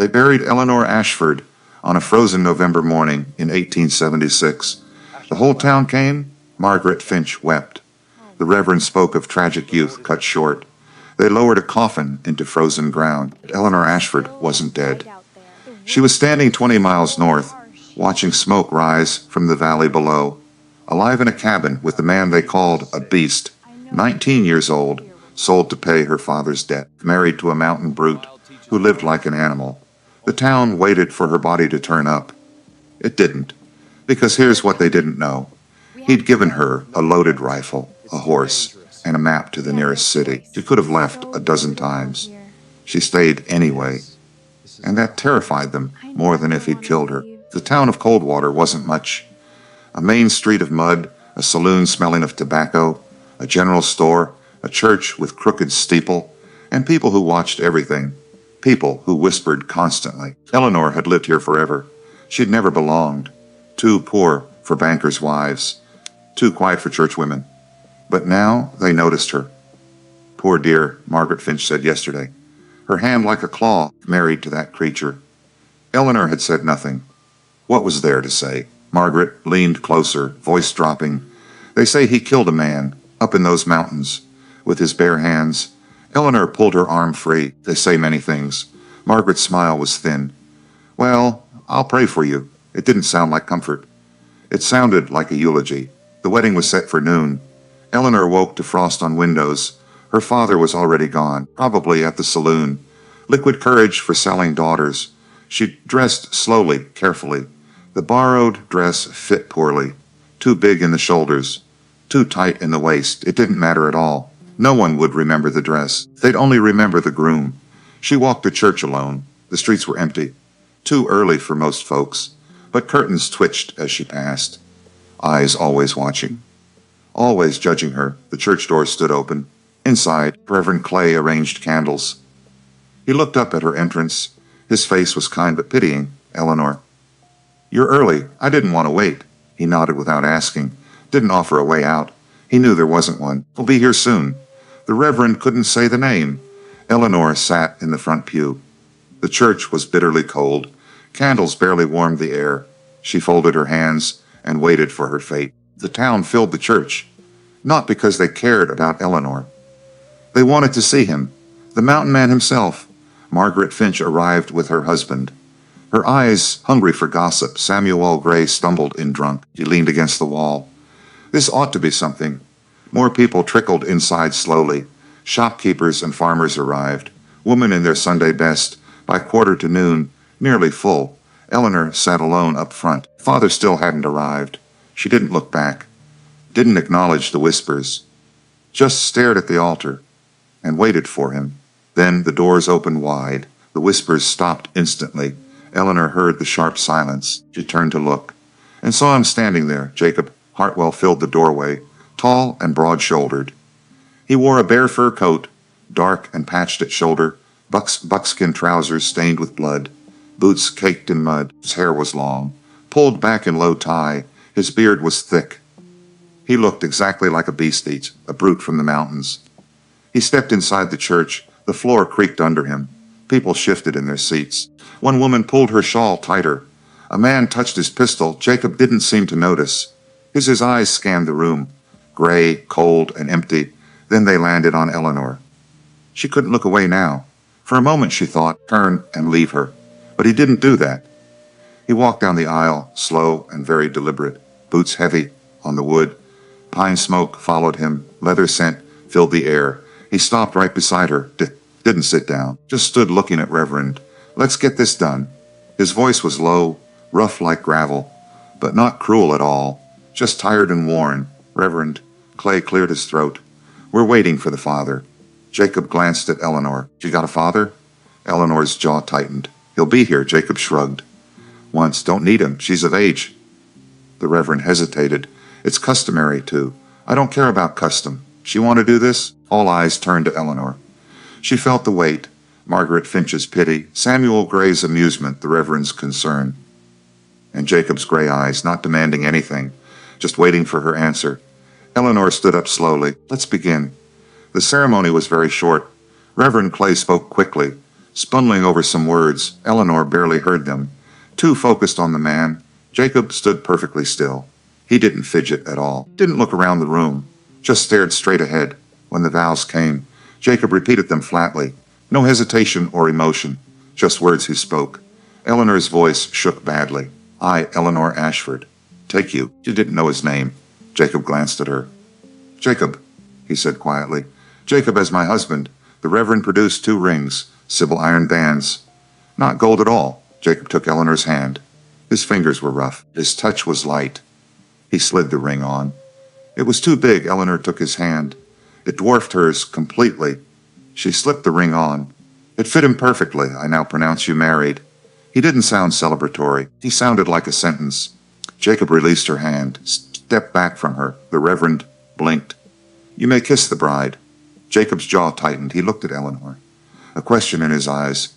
They buried Eleanor Ashford on a frozen November morning in 1876. The whole town came. Margaret Finch wept. The Reverend spoke of tragic youth cut short. They lowered a coffin into frozen ground. Eleanor Ashford wasn't dead. She was standing 20 miles north, watching smoke rise from the valley below, alive in a cabin with the man they called a beast, 19 years old, sold to pay her father's debt, married to a mountain brute who lived like an animal. The town waited for her body to turn up. It didn't, because here's what they didn't know. He'd given her a loaded rifle, a horse, and a map to the nearest city. She could have left a dozen times. She stayed anyway, and that terrified them more than if he'd killed her. The town of Coldwater wasn't much. A main street of mud, a saloon smelling of tobacco, a general store, a church with crooked steeple, and people who watched everything. People who whispered constantly. Eleanor had lived here forever. She'd never belonged. Too poor for bankers' wives. Too quiet for church women. But now they noticed her. Poor dear, Margaret Finch said yesterday. Her hand like a claw, married to that creature. Eleanor had said nothing. What was there to say? Margaret leaned closer, voice dropping. They say he killed a man, up in those mountains, with his bare hands. Eleanor pulled her arm free. They say many things. Margaret's smile was thin. Well, I'll pray for you. It didn't sound like comfort. It sounded like a eulogy. The wedding was set for noon. Eleanor woke to frost on windows. Her father was already gone, probably at the saloon. Liquid courage for selling daughters. She dressed slowly, carefully. The borrowed dress fit poorly. Too big in the shoulders. Too tight in the waist. It didn't matter at all. No one would remember the dress. They'd only remember the groom. She walked to church alone. The streets were empty. Too early for most folks. But curtains twitched as she passed. Eyes always watching. Always judging her. The church door stood open. Inside, Reverend Clay arranged candles. He looked up at her entrance. His face was kind but pitying. Eleanor. You're early. I didn't want to wait. He nodded without asking. Didn't offer a way out. He knew there wasn't one. We'll be here soon. The Reverend couldn't say the name. Eleanor sat in the front pew. The church was bitterly cold. Candles barely warmed the air. She folded her hands and waited for her fate. The town filled the church, not because they cared about Eleanor. They wanted to see him, the mountain man himself. Margaret Finch arrived with her husband. Her eyes hungry for gossip. Samuel Gray stumbled in drunk. He leaned against the wall. This ought to be something. More people trickled inside slowly. Shopkeepers and farmers arrived. Women in their Sunday best. By 1:45, nearly full. Eleanor sat alone up front. Father still hadn't arrived. She didn't look back. Didn't acknowledge the whispers. Just stared at the altar and waited for him. Then the doors opened wide. The whispers stopped instantly. Eleanor heard the sharp silence. She turned to look and saw him standing there. Jacob Hartwell filled the doorway, tall and broad-shouldered. He wore a bear fur coat, dark and patched at shoulder, buckskin trousers stained with blood, boots caked in mud. His hair was long, pulled back in low tie. His beard was thick. He looked exactly like a beast-eat, a brute from the mountains. He stepped inside the church. The floor creaked under him. People shifted in their seats. One woman pulled her shawl tighter. A man touched his pistol. Jacob didn't seem to notice. His eyes scanned the room, gray, cold, and empty. Then they landed on Eleanor. She couldn't look away now. For a moment she thought, turn and leave her. But he didn't do that. He walked down the aisle, slow and very deliberate, boots heavy on the wood. Pine smoke followed him. Leather scent filled the air. He stopped right beside her, didn't sit down, just stood looking at Reverend. Let's get this done. His voice was low, rough like gravel, but not cruel at all. Just tired and worn. Reverend. Clay cleared his throat. We're waiting for the father. Jacob glanced at Eleanor. You got a father? Eleanor's jaw tightened. He'll be here, Jacob shrugged. Once. Don't need him. She's of age. The Reverend hesitated. It's customary to. I don't care about custom. She want to do this? All eyes turned to Eleanor. She felt the weight. Margaret Finch's pity. Samuel Gray's amusement. The Reverend's concern. And Jacob's gray eyes, not demanding anything, just waiting for her answer. Eleanor stood up slowly. Let's begin. The ceremony was very short. Reverend Clay spoke quickly. Stumbling over some words, Eleanor barely heard them. Too focused on the man, Jacob stood perfectly still. He didn't fidget at all, didn't look around the room, just stared straight ahead. When the vows came, Jacob repeated them flatly. No hesitation or emotion, just words he spoke. Eleanor's voice shook badly. I, Eleanor Ashford, take you. She didn't know his name. Jacob glanced at her. Jacob, he said quietly. Jacob as my husband. The Reverend produced 2 rings, Sybil iron bands. Not gold at all. Jacob took Eleanor's hand. His fingers were rough. His touch was light. He slid the ring on. It was too big. Eleanor took his hand. It dwarfed hers completely. She slipped the ring on. It fit him perfectly. I now pronounce you married. He didn't sound celebratory. He sounded like a sentence. Jacob released her hand, stepped back from her. The Reverend blinked. You may kiss the bride. Jacob's jaw tightened. He looked at Eleanor, a question in his eyes.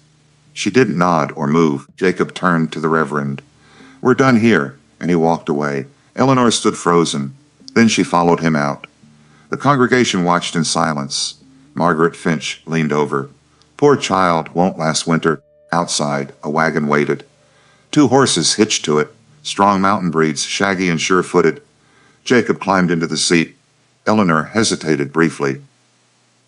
She didn't nod or move. Jacob turned to the Reverend. We're done here, and he walked away. Eleanor stood frozen. Then she followed him out. The congregation watched in silence. Margaret Finch leaned over. Poor child, won't last winter. Outside, a wagon waited. 2 horses hitched to it, strong mountain breeds, shaggy and sure-footed. Jacob climbed into the seat. Eleanor hesitated briefly.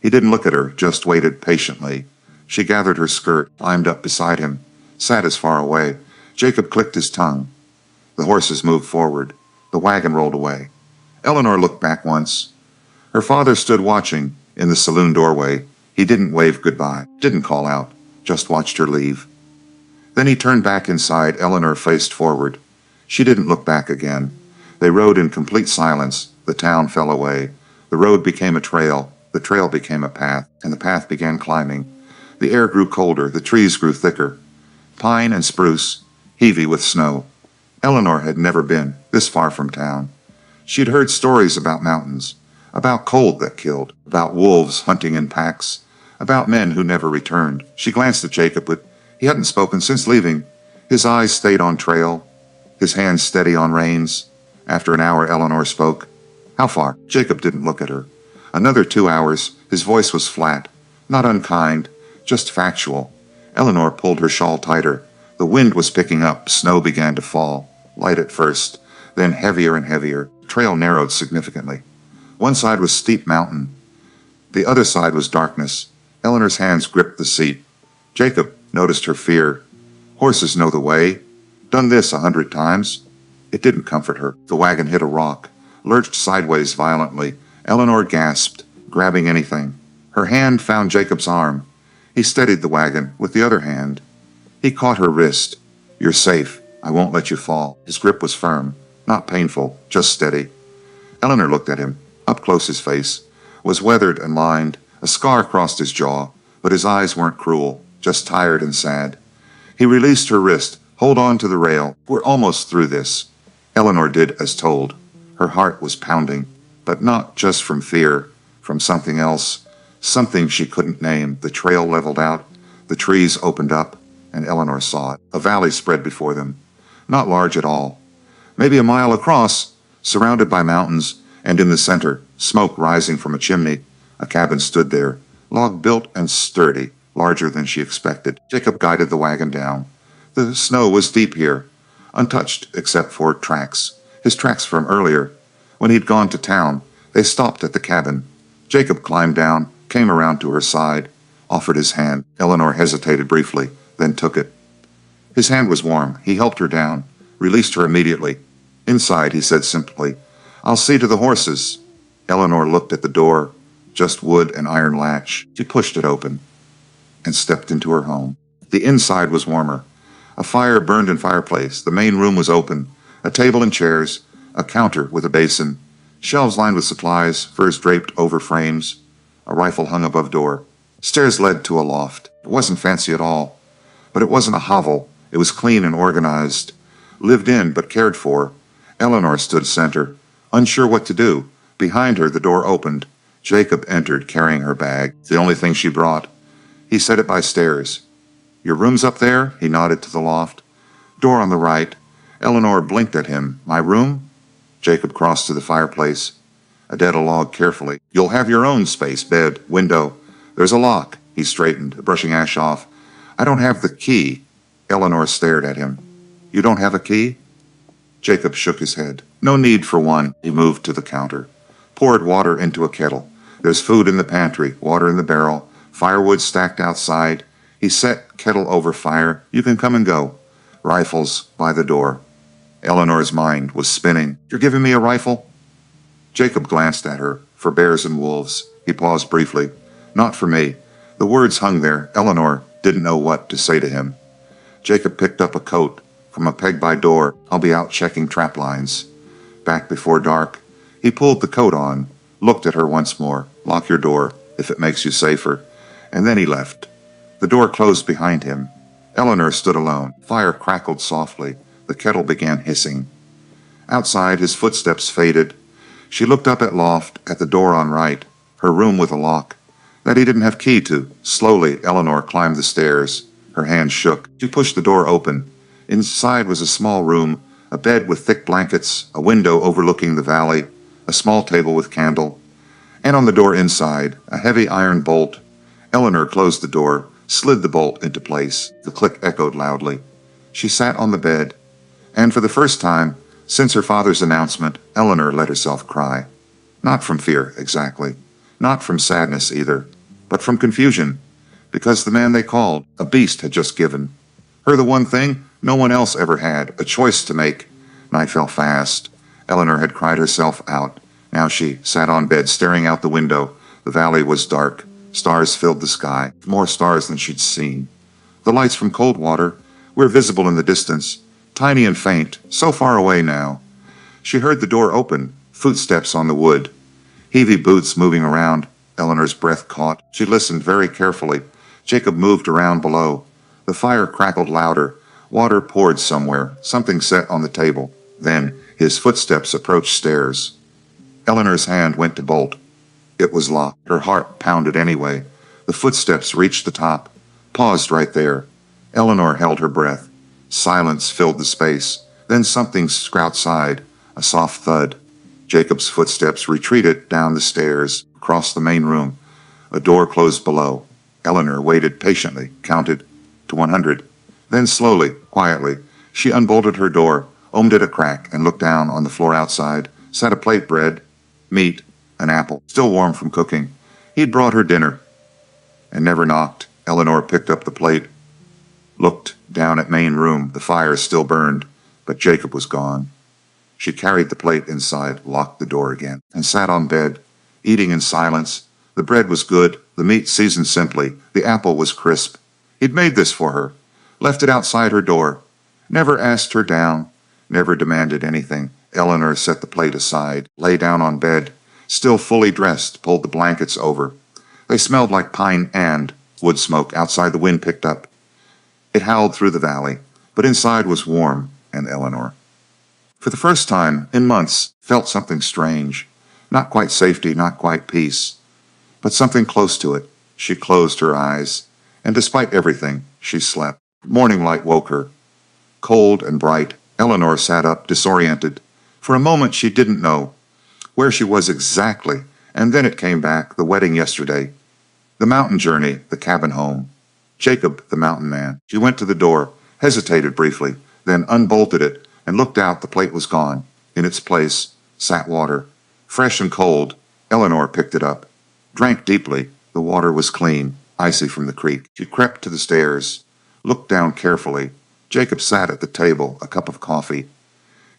He didn't look at her, just waited patiently. She gathered her skirt, climbed up beside him, sat as far away. Jacob clicked his tongue. The horses moved forward. The wagon rolled away. Eleanor looked back once. Her father stood watching in the saloon doorway. He didn't wave goodbye, didn't call out, just watched her leave. Then he turned back inside. Eleanor faced forward. She didn't look back again. They rode in complete silence. The town fell away. The road became a trail. The trail became a path, and the path began climbing. The air grew colder. The trees grew thicker. Pine and spruce, heavy with snow. Eleanor had never been this far from town. She had heard stories about mountains, about cold that killed, about wolves hunting in packs, about men who never returned. She glanced at Jacob, but he hadn't spoken since leaving. His eyes stayed on trail, his hands steady on reins. After an hour, Eleanor spoke. How far? Jacob didn't look at her. Another 2 hours. His voice was flat, not unkind, just factual. Eleanor pulled her shawl tighter. The wind was picking up. Snow began to fall, light at first, then heavier and heavier. The trail narrowed significantly. One side was steep mountain. The other side was darkness. Eleanor's hands gripped the seat. Jacob noticed her fear. Horses know the way. Done this 100 times. It didn't comfort her. The wagon hit a rock, lurched sideways violently. Eleanor gasped, grabbing anything. Her hand found Jacob's arm. He steadied the wagon with the other hand. He caught her wrist. You're safe. I won't let you fall. His grip was firm, not painful, just steady. Eleanor looked at him. Up close his face was weathered and lined. A scar crossed his jaw, but his eyes weren't cruel, just tired and sad. He released her wrist. Hold on to the rail. We're almost through this. Eleanor did as told. Her heart was pounding, but not just from fear, from something else, something she couldn't name. The trail leveled out, the trees opened up, and Eleanor saw it. A valley spread before them, not large at all. Maybe a mile across, surrounded by mountains, and in the center, smoke rising from a chimney. A cabin stood there, log-built and sturdy, larger than she expected. Jacob guided the wagon down. The snow was deep here, untouched except for tracks. His tracks from earlier. When he'd gone to town, they stopped at the cabin. Jacob climbed down, came around to her side, offered his hand. Eleanor hesitated briefly, then took it. His hand was warm. He helped her down, released her immediately. Inside, he said simply, I'll see to the horses. Eleanor looked at the door, just wood and iron latch. She pushed it open and stepped into her home. The inside was warmer. A fire burned in fireplace. The main room was open. A table and chairs, a counter with a basin, shelves lined with supplies, furs draped over frames. A rifle hung above door. Stairs led to a loft. It wasn't fancy at all, but it wasn't a hovel. It was clean and organized, lived in but cared for. Eleanor stood center, unsure what to do. Behind her, the door opened. Jacob entered, carrying her bag, the only thing she brought. He set it by stairs. Your room's up there? He nodded to the loft. Door on the right. Eleanor blinked at him. My room? Jacob crossed to the fireplace, adid a log carefully. You'll have your own space, bed, window. There's a lock. He straightened, brushing ash off. I don't have the key. Eleanor stared at him. You don't have a key? Jacob shook his head. No need for one. He moved to the counter. Poured water into a kettle. There's food in the pantry, water in the barrel, firewood stacked outside. He set kettle over fire. You can come and go. Rifles by the door. Eleanor's mind was spinning. You're giving me a rifle? Jacob glanced at her. For bears and wolves. He paused briefly. Not for me. The words hung there. Eleanor didn't know what to say to him. Jacob picked up a coat from a peg by door. I'll be out checking trap lines. Back before dark, he pulled the coat on, looked at her once more. Lock your door, if it makes you safer. And then he left. The door closed behind him. Eleanor stood alone. Fire crackled softly. The kettle began hissing. Outside, his footsteps faded. She looked up at loft, at the door on right, her room with a lock that he didn't have key to. Slowly, Eleanor climbed the stairs. Her hand shook. She pushed the door open. Inside was a small room, a bed with thick blankets, a window overlooking the valley, a small table with candle, and on the door inside, a heavy iron bolt. Eleanor closed the door, slid the bolt into place. The click echoed loudly. She sat on the bed, and for the first time since her father's announcement, Eleanor let herself cry. Not from fear, exactly. Not from sadness, either. But from confusion. Because the man they called a beast had just given her the one thing no one else ever had, a choice to make. Night fell fast. Eleanor had cried herself out. Now she sat on bed, staring out the window. The valley was dark. Stars filled the sky, more stars than she'd seen. The lights from Coldwater were visible in the distance, tiny and faint, so far away now. She heard the door open, footsteps on the wood. Heavy boots moving around. Eleanor's breath caught. She listened very carefully. Jacob moved around below. The fire crackled louder. Water poured somewhere, something set on the table. Then his footsteps approached stairs. Eleanor's hand went to bolt. It was locked. Her heart pounded anyway. The footsteps reached the top, paused right there. Eleanor held her breath. Silence filled the space. Then something outside, a soft thud. Jacob's footsteps retreated down the stairs, across the main room. A door closed below. Eleanor waited patiently, counted to 100. Then slowly, quietly, she unbolted her door, opened it a crack, and looked down on the floor outside. Sat a plate bread, meat, an apple, still warm from cooking. He'd brought her dinner, and never knocked. Eleanor picked up the plate, looked down at main room. The fire still burned, but Jacob was gone. She carried the plate inside, locked the door again, and sat on bed, eating in silence. The bread was good, the meat seasoned simply, the apple was crisp. He'd made this for her, left it outside her door, never asked her down, never demanded anything. Eleanor set the plate aside, lay down on bed, still fully dressed, pulled the blankets over. They smelled like pine and wood smoke. Outside, the wind picked up. It howled through the valley, but inside was warm, and Eleanor, for the first time in months, felt something strange. Not quite safety, not quite peace, but something close to it. She closed her eyes, and despite everything, she slept. Morning light woke her. Cold and bright, Eleanor sat up, disoriented. For a moment she didn't know where she was exactly, and then it came back, the wedding yesterday, the mountain journey, the cabin home. Jacob, the mountain man. She went to the door, hesitated briefly, then unbolted it, and looked out. The plate was gone. In its place sat water, fresh and cold. Eleanor picked it up, drank deeply. The water was clean, icy from the creek. She crept to the stairs, looked down carefully. Jacob sat at the table, a cup of coffee.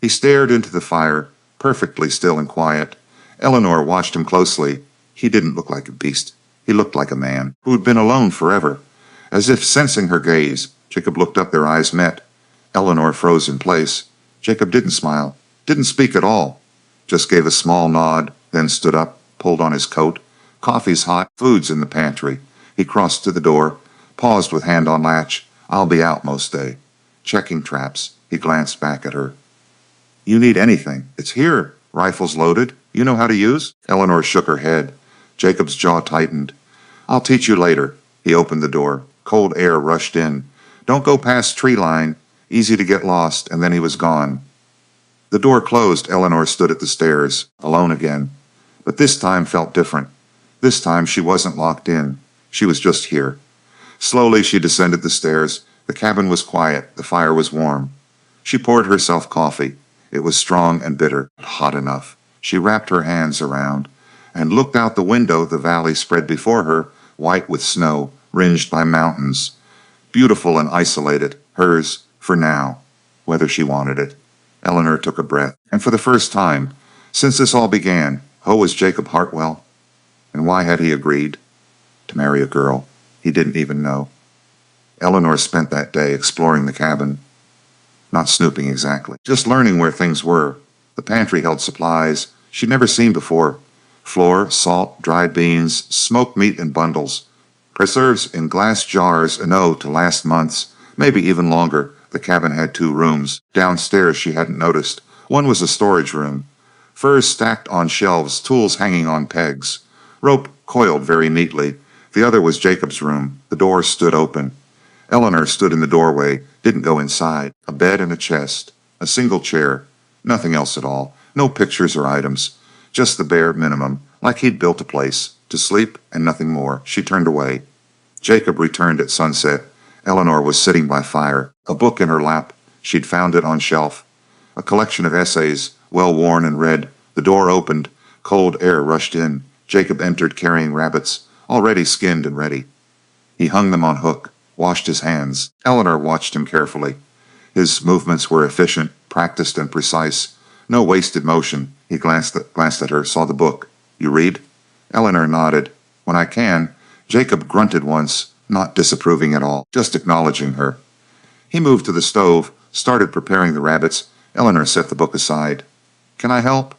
He stared into the fire, perfectly still and quiet. Eleanor watched him closely. He didn't look like a beast. He looked like a man who had been alone forever. As if sensing her gaze, Jacob looked up. Their eyes met. Eleanor froze in place. Jacob didn't smile, didn't speak at all, just gave a small nod, then stood up, pulled on his coat. Coffee's hot, food's in the pantry. He crossed to the door, paused with hand on latch. I'll be out most day. Checking traps. He glanced back at her. You need anything. It's here. Rifles loaded. You know how to use? Eleanor shook her head. Jacob's jaw tightened. I'll teach you later. He opened the door. Cold air rushed in. Don't go past tree line. Easy to get lost. And then he was gone. The door closed. Eleanor stood at the stairs, alone again. But this time felt different. This time she wasn't locked in. She was just here. Slowly she descended the stairs. The cabin was quiet. The fire was warm. She poured herself coffee. It was strong and bitter, but hot enough. She wrapped her hands around and looked out the window. The valley spread before her, white with snow, ringed by mountains. Beautiful and isolated, hers for now, whether she wanted it. Eleanor took a breath, and for the first time, since this all began, was Jacob Hartwell? And why had he agreed to marry a girl he didn't even know? Eleanor spent that day exploring the cabin. Not snooping exactly, just learning where things were. The pantry held supplies she'd never seen before. Flour, salt, dried beans, smoked meat in bundles. Preserves in glass jars enough to last months, maybe even longer. The cabin had 2 rooms. Downstairs she hadn't noticed. One was a storage room. Furs stacked on shelves, tools hanging on pegs. Rope coiled very neatly. The other was Jacob's room. The door stood open. Eleanor stood in the doorway, didn't go inside. A bed and a chest. A single chair. Nothing else at all. No pictures or items. Just the bare minimum, like he'd built a place. To sleep and nothing more. She turned away. Jacob returned at sunset. Eleanor was sitting by fire, a book in her lap. She'd found it on shelf. A collection of essays, well worn and read. The door opened. Cold air rushed in. Jacob entered carrying rabbits, already skinned and ready. He hung them on hook, washed his hands. Eleanor watched him carefully. His movements were efficient, practiced, and precise. No wasted motion. He glanced at her, saw the book. You read? Eleanor nodded. When I can. Jacob grunted once, not disapproving at all, just acknowledging her. He moved to the stove, started preparing the rabbits. Eleanor set the book aside. Can I help?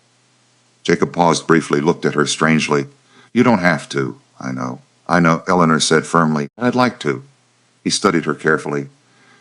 Jacob paused briefly, looked at her strangely. You don't have to. I know, Eleanor said firmly. I'd like to. He studied her carefully,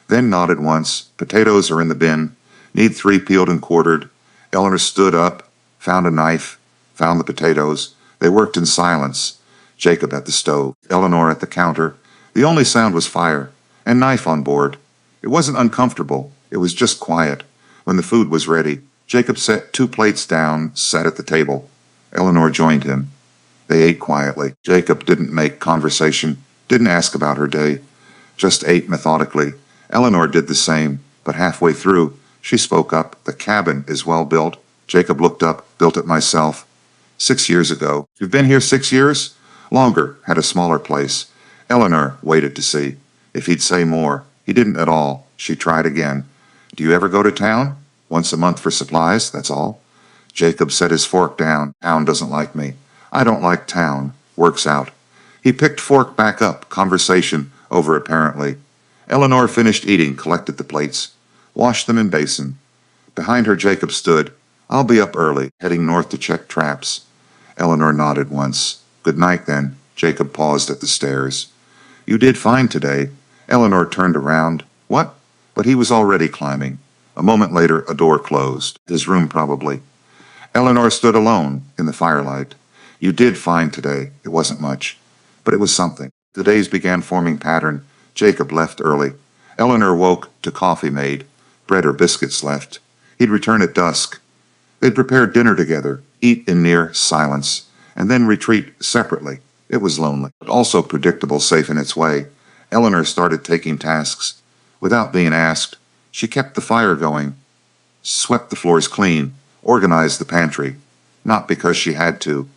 then nodded once. Potatoes are in the bin. Need 3 peeled and quartered. Eleanor stood up, found a knife, found the potatoes. They worked in silence. Jacob at the stove, Eleanor at the counter. The only sound was fire, and knife on board. It wasn't uncomfortable. It was just quiet. When the food was ready, Jacob set 2 plates down, sat at the table. Eleanor joined him. They ate quietly. Jacob didn't make conversation, didn't ask about her day, just ate methodically. Eleanor did the same, but halfway through, she spoke up. The cabin is well built. Jacob looked up. Built it myself. 6 years ago. You've been here 6 years? Longer. Had a smaller place. Eleanor waited to see if he'd say more. He didn't at all. She tried again. Do you ever go to town? Once a month for supplies, that's all. Jacob set his fork down. Town doesn't like me. I don't like town. Works out. He picked fork back up. Conversation over apparently. Eleanor finished eating, collected the plates, washed them in basin. Behind her Jacob stood. I'll be up early, heading north to check traps. Eleanor nodded once. Good night, then. Jacob paused at the stairs. You did fine today. Eleanor turned around. What? But he was already climbing. A moment later, a door closed. His room, probably. Eleanor stood alone in the firelight. You did fine today. It wasn't much, but it was something. The days began forming pattern. Jacob left early. Eleanor woke to coffee made. Bread or biscuits left. He'd return at dusk. They'd prepare dinner together, eat in near silence, and then retreat separately. It was lonely, but also predictable, safe in its way. Eleanor started taking tasks. Without being asked, she kept the fire going, swept the floors clean, organized the pantry. Not because she had to,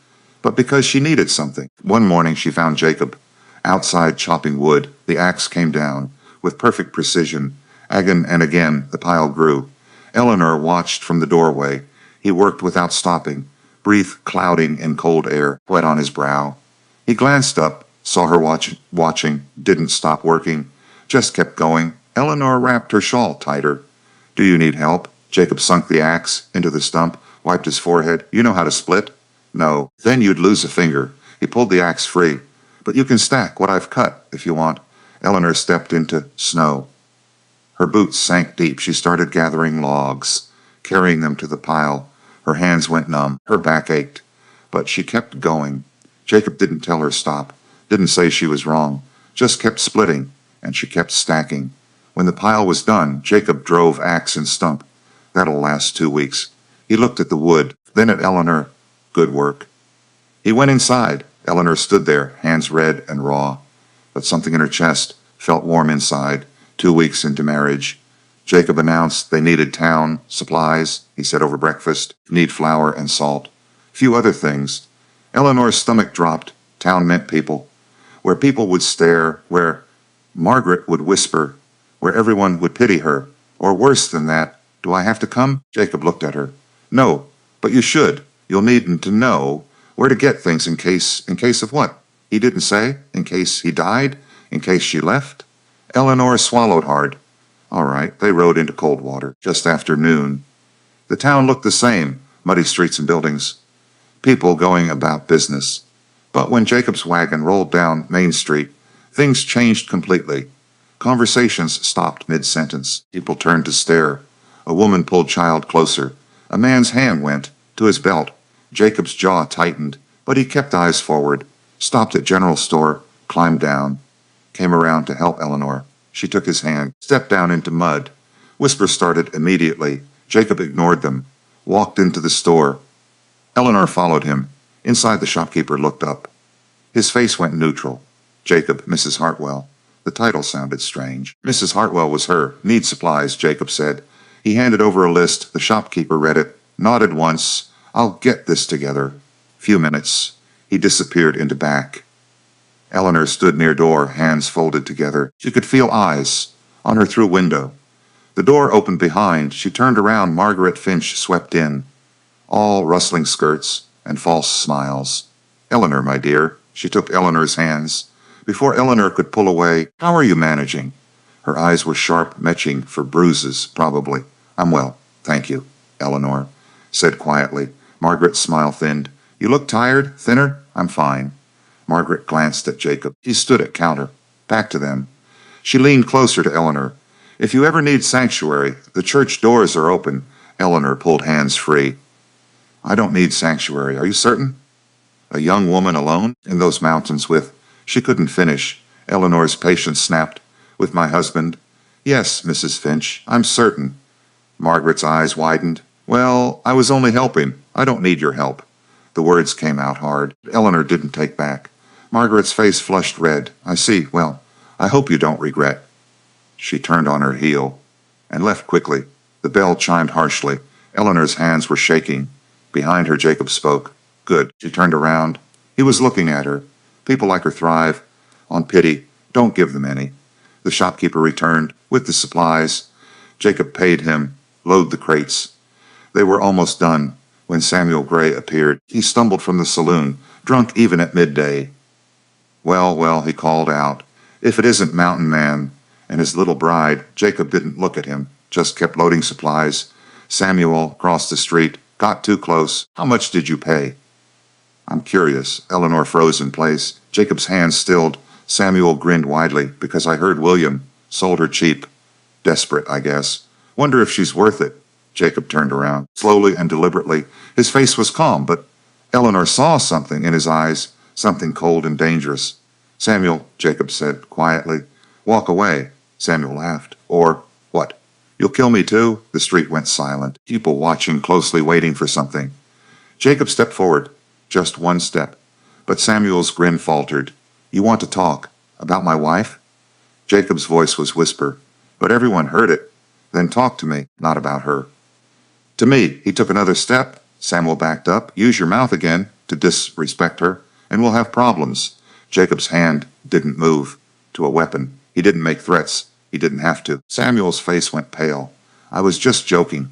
but because she needed something. One morning she found Jacob outside chopping wood. The axe came down with perfect precision. Again and again the pile grew. Eleanor watched from the doorway. He worked without stopping, breath clouding in cold air, wet on his brow. He glanced up, saw her watching, didn't stop working, just kept going. Eleanor wrapped her shawl tighter. Do you need help? Jacob sunk the axe into the stump, wiped his forehead. You know how to split? No. Then you'd lose a finger. He pulled the axe free. But you can stack what I've cut, if you want. Eleanor stepped into snow. Her boots sank deep. She started gathering logs, carrying them to the pile. Her hands went numb. Her back ached. But she kept going. Jacob didn't tell her stop. Didn't say she was wrong. Just kept splitting, and she kept stacking. When the pile was done, Jacob drove axe and stump. That'll last 2 weeks. He looked at the wood, then at Eleanor. Good work. He went inside. Eleanor stood there, hands red and raw. but something in her chest felt warm inside. 2 weeks into marriage. Jacob announced they needed town supplies, he said over breakfast. Need flour and salt. Few other things. Eleanor's stomach dropped. Town meant people. Where people would stare, where Margaret would whisper, where everyone would pity her. Or worse than that, do I have to come? Jacob looked at her. No, but you should. You'll need to know where to get things in case of what? He didn't say. In case he died? In case she left? Eleanor swallowed hard. All right, they rode into Coldwater just after noon. The town looked the same, muddy streets and buildings. People going about business. But when Jacob's wagon rolled down Main Street, things changed completely. Conversations stopped mid-sentence. People turned to stare. A woman pulled child closer. A man's hand went to his belt. Jacob's jaw tightened, but he kept eyes forward. Stopped at general store, climbed down. Came around to help Eleanor. She took his hand, stepped down into mud. Whispers started immediately. Jacob ignored them. Walked into the store. Eleanor followed him. Inside, the shopkeeper looked up. His face went neutral. Jacob, Mrs. Hartwell. The title sounded strange. Mrs. Hartwell was her. Need supplies, Jacob said. He handed over a list. The shopkeeper read it, nodded once. I'll get this together. Few minutes. He disappeared into back. Eleanor stood near door, hands folded together. She could feel eyes on her through window. The door opened behind. She turned around. Margaret Finch swept in. All rustling skirts and false smiles. Eleanor, my dear. She took Eleanor's hands. Before Eleanor could pull away, how are you managing? Her eyes were sharp, matching for bruises, probably. I'm well, thank you, Eleanor said quietly. Margaret's smile thinned. You look tired, thinner? I'm fine. Margaret glanced at Jacob. He stood at counter. Back to them. She leaned closer to Eleanor. If you ever need sanctuary, the church doors are open. Eleanor pulled hands free. I don't need sanctuary. Are you certain? A young woman alone in those mountains with... She couldn't finish. Eleanor's patience snapped. With my husband? Yes, Mrs. Finch, I'm certain. Margaret's eyes widened. Well, I was only helping. I don't need your help. The words came out hard. Eleanor didn't take back. Margaret's face flushed red. I see. Well, I hope you don't regret. She turned on her heel and left quickly. The bell chimed harshly. Eleanor's hands were shaking. Behind her, Jacob spoke. Good. She turned around. He was looking at her. People like her thrive on pity. Don't give them any. The shopkeeper returned with the supplies. Jacob paid him. Load the crates. They were almost done when Samuel Gray appeared. He stumbled from the saloon, drunk even at midday. Well, well, he called out. If it isn't Mountain Man and his little bride. Jacob didn't look at him, just kept loading supplies. Samuel crossed the street, got too close. How much did you pay? I'm curious. Eleanor froze in place. Jacob's hand stilled. Samuel grinned widely. Because I heard William sold her cheap. Desperate, I guess. Wonder if she's worth it. Jacob turned around. Slowly and deliberately. His face was calm, but Eleanor saw something in his eyes, something cold and dangerous. Samuel, Jacob said quietly. Walk away. Samuel laughed. Or what? You'll kill me too? The street went silent. People watching closely, waiting for something. Jacob stepped forward. Just one step. But Samuel's grin faltered. You want to talk? About my wife? Jacob's voice was whisper, but everyone heard it. Then talk to me, not about her. To me, he took another step. Samuel backed up. Use your mouth again to disrespect her, and we'll have problems. Jacob's hand didn't move to a weapon. He didn't make threats. He didn't have to. Samuel's face went pale. I was just joking.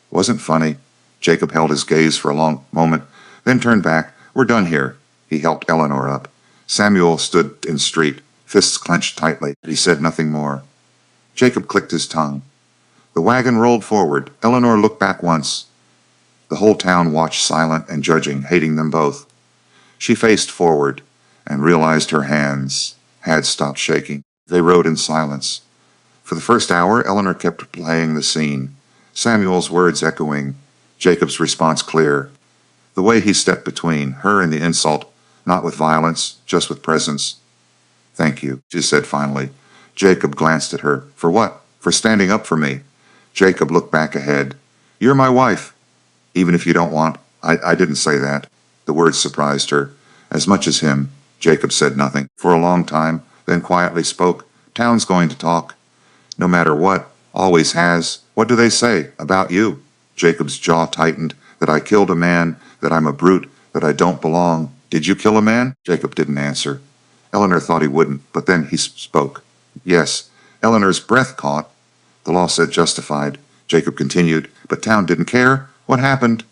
Wasn't funny. Jacob held his gaze for a long moment, then turned back. We're done here. He helped Eleanor up. Samuel stood in street, fists clenched tightly. He said nothing more. Jacob clicked his tongue. The wagon rolled forward. Eleanor looked back once. The whole town watched, silent and judging, hating them both. She faced forward and realized her hands had stopped shaking. They rode in silence. For the first hour, Eleanor kept playing the scene, Samuel's words echoing, Jacob's response clear. The way he stepped between her and the insult, not with violence, just with presence. Thank you, she said finally. Jacob glanced at her. For what? For standing up for me. Jacob looked back ahead. You're my wife. Even if you don't want. I didn't say that. The words surprised her. As much as him, Jacob said nothing. For a long time, then quietly spoke. Town's going to talk. No matter what. Always has. What do they say about you? Jacob's jaw tightened. That I killed a man, that I'm a brute, that I don't belong. Did you kill a man? Jacob didn't answer. Eleanor thought he wouldn't, but then he spoke. Yes. Eleanor's breath caught. The law said justified. Jacob continued. But Town didn't care. What happened?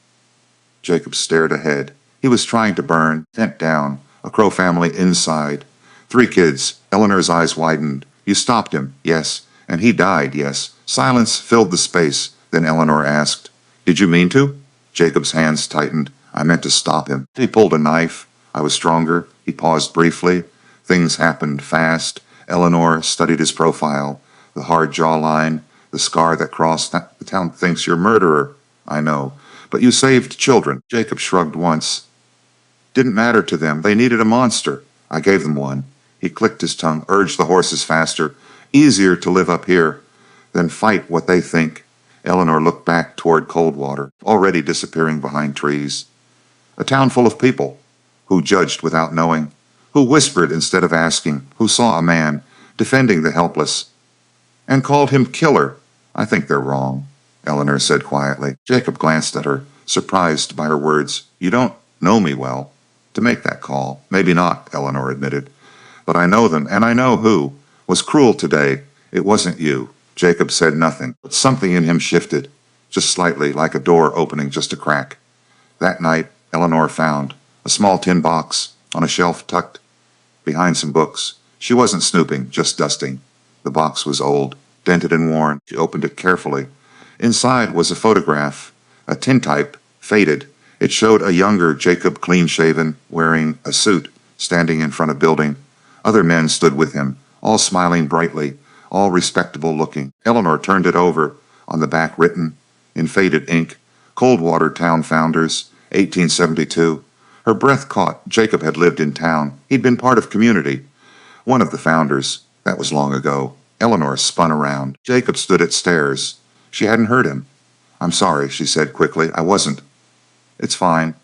Jacob stared ahead. He was trying to burn, bent down. A Crow family inside. 3 kids. Eleanor's eyes widened. You stopped him, yes. And he died, yes. Silence filled the space. Then Eleanor asked, Did you mean to? Jacob's hands tightened. I meant to stop him. He pulled a knife. I was stronger. He paused briefly. Things happened fast. Eleanor studied his profile. The hard jawline. The scar that crossed. The town thinks you're a murderer. I know. But you saved children. Jacob shrugged once. Didn't matter to them. They needed a monster. I gave them one. He clicked his tongue, urged the horses faster. Easier to live up here than fight what they think. Eleanor looked back toward Coldwater, already disappearing behind trees. A town full of people who judged without knowing, who whispered instead of asking, who saw a man defending the helpless and called him killer. I think they're wrong, Eleanor said quietly. Jacob glanced at her, surprised by her words. You don't know me well to make that call. Maybe not, Eleanor admitted. But I know them, and I know who was cruel today. It wasn't you. Jacob said nothing, but something in him shifted, just slightly, like a door opening just a crack. That night, Eleanor found a small tin box on a shelf tucked behind some books. She wasn't snooping, just dusting. The box was old, dented and worn. She opened it carefully. Inside was a photograph, a tintype, faded. It showed a younger Jacob, clean-shaven, wearing a suit, standing in front of a building. Other men stood with him, all smiling brightly, all respectable looking. Eleanor turned it over, on the back written, in faded ink, Coldwater Town Founders, 1872. Her breath caught. Jacob had lived in town. He'd been part of community. One of the founders. That was long ago. Eleanor spun around. Jacob stood at stares. She hadn't heard him. I'm sorry, she said quickly. I wasn't. It's fine.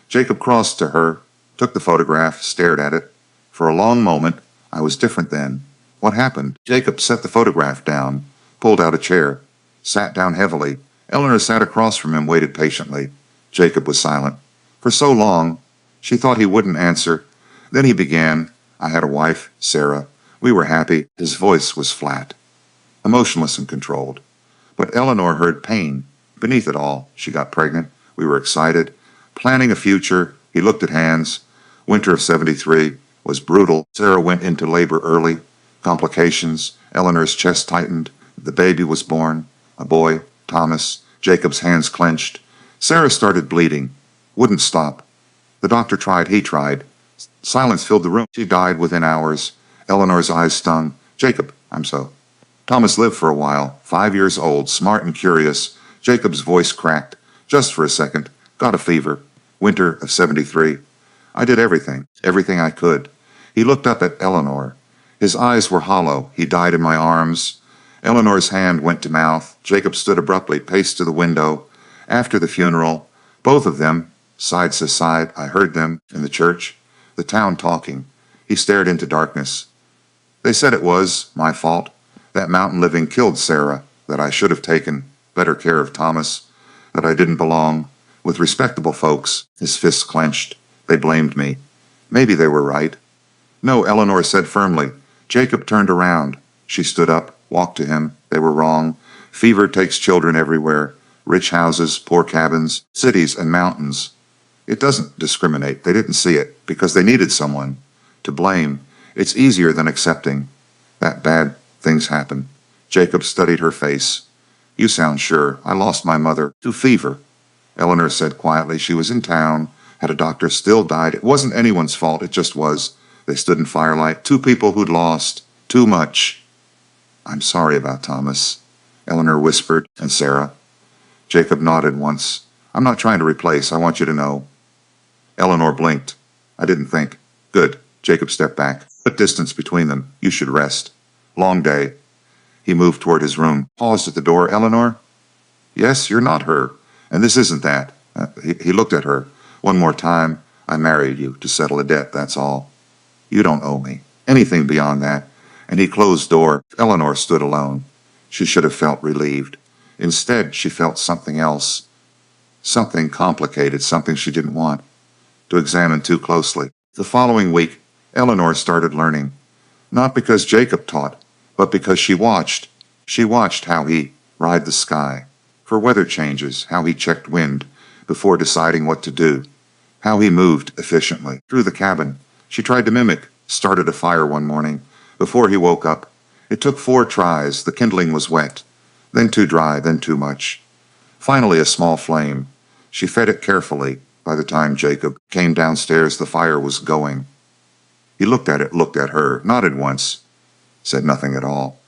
Jacob crossed to her, took the photograph, stared at it. For a long moment, I was different then. What happened? Jacob set the photograph down, pulled out a chair, sat down heavily. Eleanor sat across from him, waited patiently. Jacob was silent. For so long, she thought he wouldn't answer. Then he began. I had a wife, Sarah. We were happy. His voice was flat, emotionless and controlled. But Eleanor heard pain. Beneath it all, she got pregnant. We were excited, planning a future. He looked at hands. Winter of 73 was brutal. Sarah went into labor early. Complications. Eleanor's chest tightened. The baby was born. A boy, Thomas. Jacob's hands clenched. Sarah started bleeding. Wouldn't stop. The doctor tried. He tried. Silence filled the room. She died within hours. Eleanor's eyes stung. Jacob, I'm so. Thomas lived for a while. 5 years old, smart and curious. Jacob's voice cracked. Just for a second. Got a fever. Winter of 73. I did everything. Everything I could. He looked up at Eleanor. His eyes were hollow. He died in my arms. Eleanor's hand went to mouth. Jacob stood abruptly, paced to the window. After the funeral, both of them, side to side, I heard them in the church, the town talking. He stared into darkness. They said it was my fault. That mountain living killed Sarah, that I should have taken better care of Thomas, that I didn't belong with respectable folks. His fists clenched. They blamed me. Maybe they were right. No, Eleanor said firmly. Jacob turned around. She stood up, walked to him. They were wrong. Fever takes children everywhere. Rich houses, poor cabins, cities and mountains. It doesn't discriminate. They didn't see it because they needed someone to blame. It's easier than accepting that bad things happen. Jacob studied her face. You sound sure. I lost my mother to fever. Eleanor said quietly. She was in town, had a doctor, still died. It wasn't anyone's fault. It just was. They stood in firelight. 2 people who'd lost too much. I'm sorry about Thomas, Eleanor whispered, and Sarah. Jacob nodded once. I'm not trying to replace. I want you to know. Eleanor blinked. I didn't think. Good. Jacob stepped back. Put distance between them. You should rest. Long day. He moved toward his room. Paused at the door. Eleanor? Yes, you're not her. And this isn't that. He looked at her. One more time. I married you to settle a debt, that's all. You don't owe me. Anything beyond that, and he closed the door. Eleanor stood alone. She should have felt relieved. Instead, she felt something else, something complicated, something she didn't want to examine too closely. The following week, Eleanor started learning, not because Jacob taught, but because she watched. She watched how he ride the sky for weather changes, how he checked wind before deciding what to do, how he moved efficiently through the cabin. She tried to mimic, started a fire one morning before he woke up. It took 4 tries. The kindling was wet, then too dry, then too much. Finally, a small flame. She fed it carefully. By the time Jacob came downstairs, the fire was going. He looked at it, looked at her, nodded once, said nothing at all.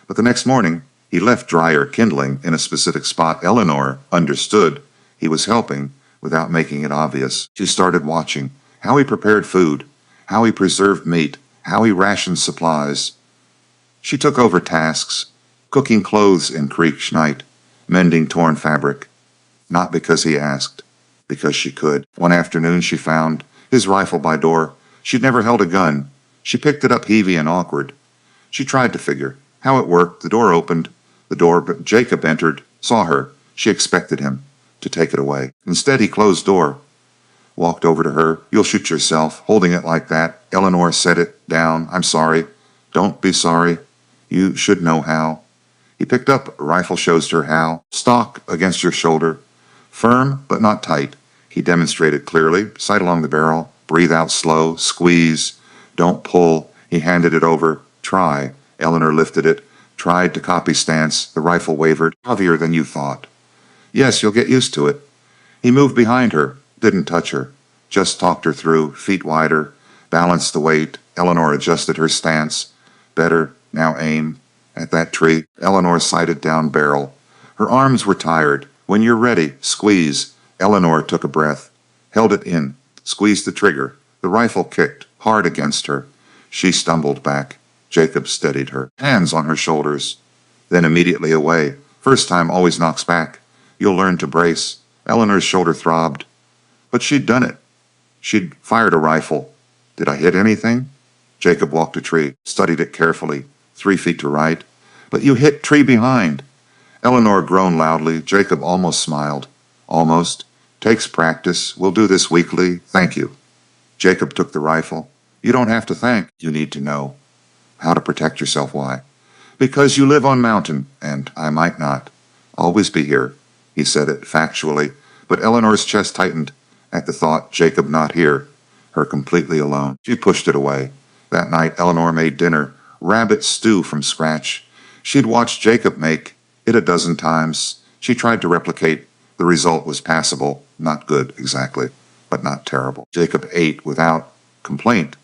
But the next morning, he left drier kindling in a specific spot. Eleanor understood he was helping without making it obvious. She started watching how he prepared food, how he preserved meat, how he rationed supplies. She took over tasks, cooking clothes in Creech night, mending torn fabric, not because he asked, because she could. One afternoon she found his rifle by door. She'd never held a gun. She picked it up heavy and awkward. She tried to figure how it worked. The door opened. But Jacob entered, saw her. She expected him to take it away. Instead, he closed door, walked over to her. "You'll shoot yourself, holding it like that." Eleanor set it down. "I'm sorry." "Don't be sorry. You should know how." He picked up a rifle, shows her how. "Stock against your shoulder. Firm, but not tight." He demonstrated clearly. Sight along the barrel. Breathe out slow. Squeeze. Don't pull. He handed it over. "Try." Eleanor lifted it, tried to copy stance. The rifle wavered. "Heavier than you thought." "Yes, you'll get used to it." He moved behind her, didn't touch her, just talked her through, feet wider, balanced the weight. Eleanor adjusted her stance. "Better. Now aim." At that tree, Eleanor sighted down barrel. Her arms were tired. "When you're ready, squeeze." Eleanor took a breath, held it in, squeezed the trigger. The rifle kicked hard against her. She stumbled back. Jacob steadied her, hands on her shoulders, then immediately away. First time always knocks back. You'll learn to brace. Eleanor's shoulder throbbed. But she'd done it. She'd fired a rifle. "Did I hit anything?" Jacob walked a tree, studied it carefully, 3 feet to right. "But you hit tree behind." Eleanor groaned loudly. Jacob almost smiled. "Almost. Takes practice. We'll do this weekly. Thank you." Jacob took the rifle. "You don't have to thank. You need to know how to protect yourself." "Why?" "Because you live on mountain, and I might not always be here." He said it factually, but Eleanor's chest tightened at the thought, Jacob not here, her completely alone. She pushed it away. That night, Eleanor made dinner, rabbit stew from scratch. She'd watched Jacob make it a dozen times. She tried to replicate. The result was passable, not good exactly, but not terrible. Jacob ate without complaint.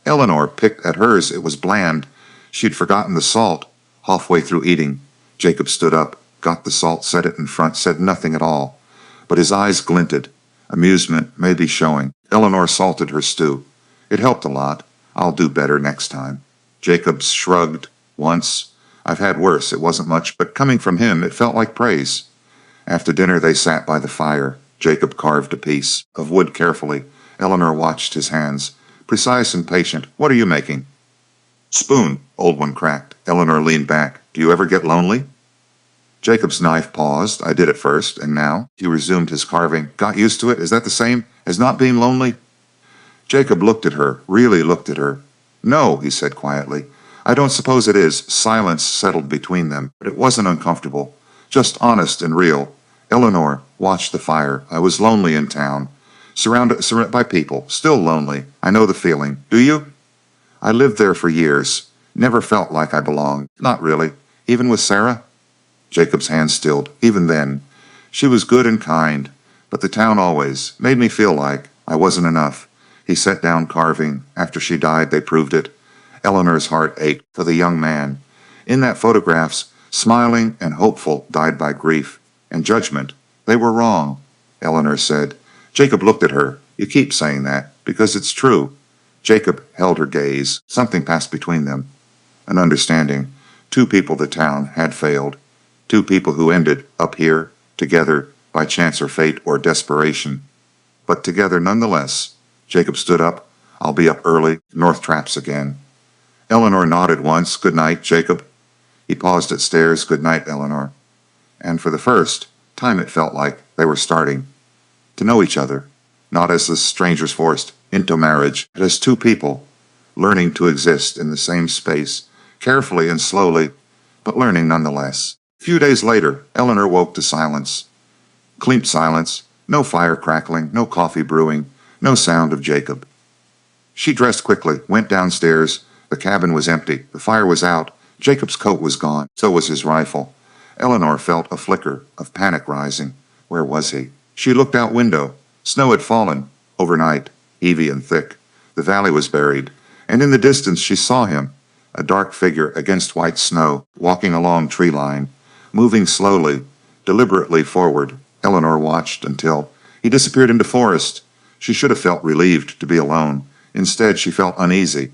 Eleanor picked at hers. It was bland. She'd forgotten the salt. Halfway through eating, Jacob stood up, got the salt, set it in front, said nothing at all. But his eyes glinted. Amusement may be showing. Eleanor salted her stew. "It helped a lot. I'll do better next time." Jacob shrugged once. "I've had worse. It wasn't much, but coming from him, it felt like praise." After dinner, they sat by the fire. Jacob carved a piece of wood carefully. Eleanor watched his hands, precise and patient. "What are you making?" "Spoon." Old one cracked. Eleanor leaned back. "Do you ever get lonely?" Jacob's knife paused. "I did at first, and now?" He resumed his carving. "Got used to it? Is that the same as not being lonely?" Jacob looked at her, really looked at her. "No," he said quietly. "I don't suppose it is." Silence settled between them, but it wasn't uncomfortable, just honest and real. Eleanor watched the fire. "I was lonely in town, surrounded by people, still lonely. I know the feeling. Do you?" "I lived there for years. Never felt like I belonged." "Not really. Even with Sarah?" Jacob's hand stilled. "Even then. She was good and kind, but the town always made me feel like I wasn't enough." He sat down carving. After she died, they proved it. Eleanor's heart ached for the young man. In that photographs, smiling and hopeful, died by grief and judgment. They were wrong, Eleanor said. Jacob looked at her. "You keep saying that, because it's true." Jacob held her gaze. Something passed between them. An understanding. 2 people the town had failed. 2 people who ended up here, together, by chance or fate or desperation. But together nonetheless. Jacob stood up. "I'll be up early. North traps again." Eleanor nodded once. Good night, Jacob. He paused at stairs. Good night, Eleanor. And for the first time it felt like they were starting to know each other, not as the strangers forced into marriage, but as two people learning to exist in the same space, carefully and slowly, but learning nonetheless. A few days later, Eleanor woke to silence. Clean silence, no fire crackling, no coffee brewing, no sound of Jacob. She dressed quickly, went downstairs. The cabin was empty. The fire was out. Jacob's coat was gone. So was his rifle. Eleanor felt a flicker of panic rising. Where was he? She looked out window. Snow had fallen overnight, heavy and thick. The valley was buried, and in the distance she saw him, a dark figure against white snow, walking along tree line, moving slowly, deliberately forward. Eleanor watched until he disappeared into forest. She should have felt relieved to be alone. Instead, she felt uneasy.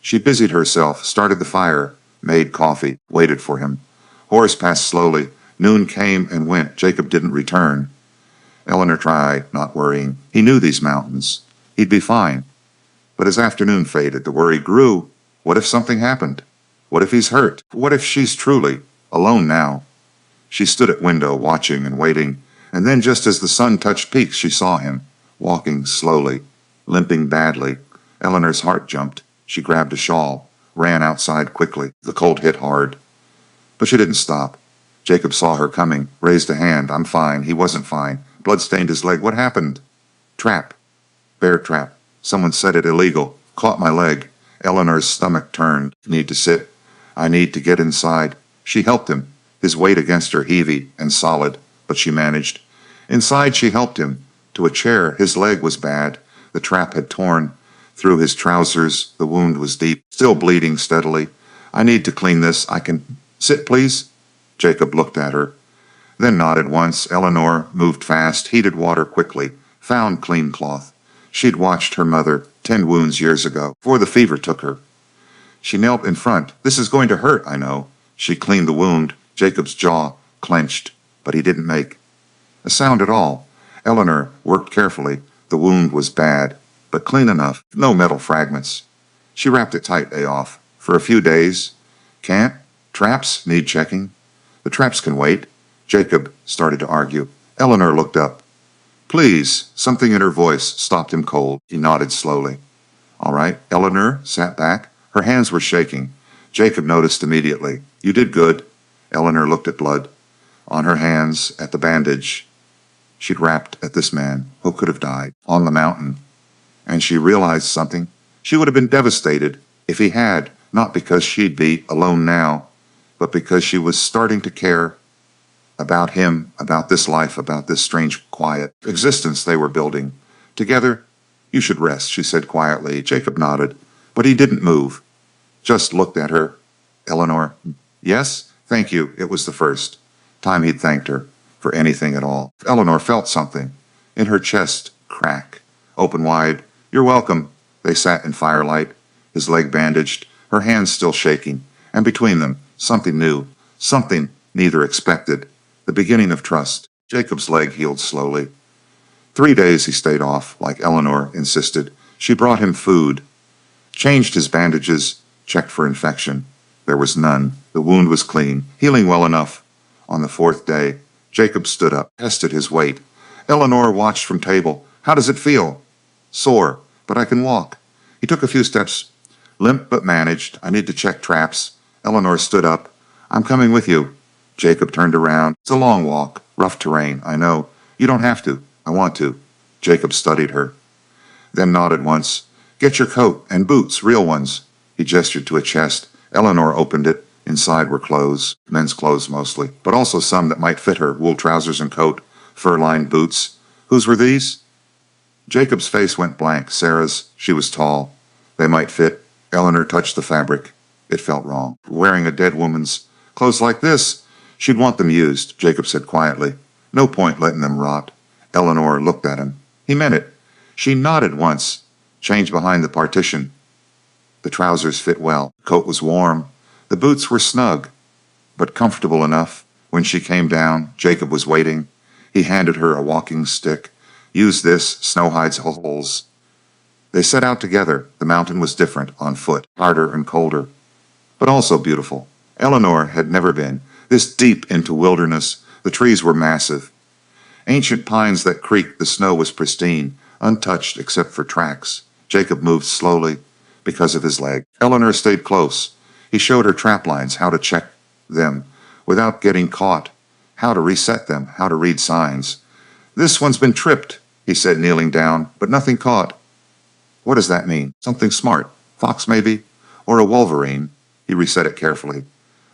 She busied herself, started the fire, made coffee, waited for him. Hours passed slowly. Noon came and went. Jacob didn't return. Eleanor tried, not worrying. He knew these mountains. He'd be fine. But as afternoon faded, the worry grew. What if something happened? What if he's hurt? What if she's truly alone now? She stood at window, watching and waiting, and then just as the sun touched peaks, she saw him, walking slowly, limping badly. Eleanor's heart jumped. She grabbed a shawl, ran outside quickly. The cold hit hard. But she didn't stop. Jacob saw her coming, raised a hand. I'm fine. He wasn't fine. Blood stained his leg. What happened? Trap. Bear trap. Someone said it illegal. Caught my leg. Eleanor's stomach turned. Need to sit. I need to get inside. She helped him, his weight against her heavy and solid, but she managed. Inside she helped him to a chair. His leg was bad. The trap had torn through his trousers. The wound was deep, still bleeding steadily. I need to clean this. I can sit, please? Jacob looked at her, then nodded once. Eleanor moved fast, heated water quickly, found clean cloth. She'd watched her mother tend wounds years ago, before the fever took her. She knelt in front. This is going to hurt, I know. She cleaned the wound. Jacob's jaw clenched, but he didn't make a sound at all. Eleanor worked carefully. The wound was bad, but clean enough. No metal fragments. She wrapped it tight, off. For a few days. Can't? Traps need checking. The traps can wait. Jacob started to argue. Eleanor looked up. Please. Something in her voice stopped him cold. He nodded slowly. All right. Eleanor sat back. Her hands were shaking. Jacob noticed immediately. You did good. Eleanor looked at blood on her hands, at the bandage she'd wrapped at this man who could have died on the mountain. And she realized something. She would have been devastated if he had, not because she'd be alone now, but because she was starting to care about him, about this life, about this strange, quiet existence they were building. Together, you should rest, she said quietly. Jacob nodded, but he didn't move, just looked at her. Eleanor, yes, thank you. It was the first time he'd thanked her for anything at all. Eleanor felt something in her chest crack, open wide. You're welcome. They sat in firelight, his leg bandaged, her hands still shaking, and between them, something new, something neither expected, the beginning of trust. Jacob's leg healed slowly. 3 days he stayed off, like Eleanor insisted. She brought him food, changed his bandages, checked for infection. There was none. The wound was clean, healing well enough. On the 4th day, Jacob stood up, tested his weight. Eleanor watched from table. How does it feel? Sore, but I can walk. He took a few steps, limp but managed. I need to check traps. Eleanor stood up. I'm coming with you. Jacob turned around. It's a long walk, rough terrain, I know. You don't have to. I want to. Jacob studied her, then nodded once. Get your coat and boots, real ones. He gestured to a chest. Eleanor opened it. Inside were clothes, men's clothes mostly, but also some that might fit her, wool trousers and coat, fur-lined boots. Whose were these? Jacob's face went blank. Sarah's. She was tall. They might fit. Eleanor touched the fabric. It felt wrong. Wearing a dead woman's clothes like this, she'd want them used, Jacob said quietly. No point letting them rot. Eleanor looked at him. He meant it. She nodded once, changed behind the partition. The trousers fit well. The coat was warm. The boots were snug, but comfortable enough. When she came down, Jacob was waiting. He handed her a walking stick. Use this, snow hides holes. They set out together. The mountain was different, on foot, harder and colder, but also beautiful. Eleanor had never been this deep into wilderness. The trees were massive. Ancient pines that creaked, the snow was pristine, untouched except for tracks. Jacob moved slowly because of his leg. Eleanor stayed close. He showed her trap lines, how to check them without getting caught, how to reset them, how to read signs. "This one's been tripped," he said, kneeling down, "but nothing caught." "What does that mean?" "Something smart. Fox, maybe? Or a wolverine." He reset it carefully.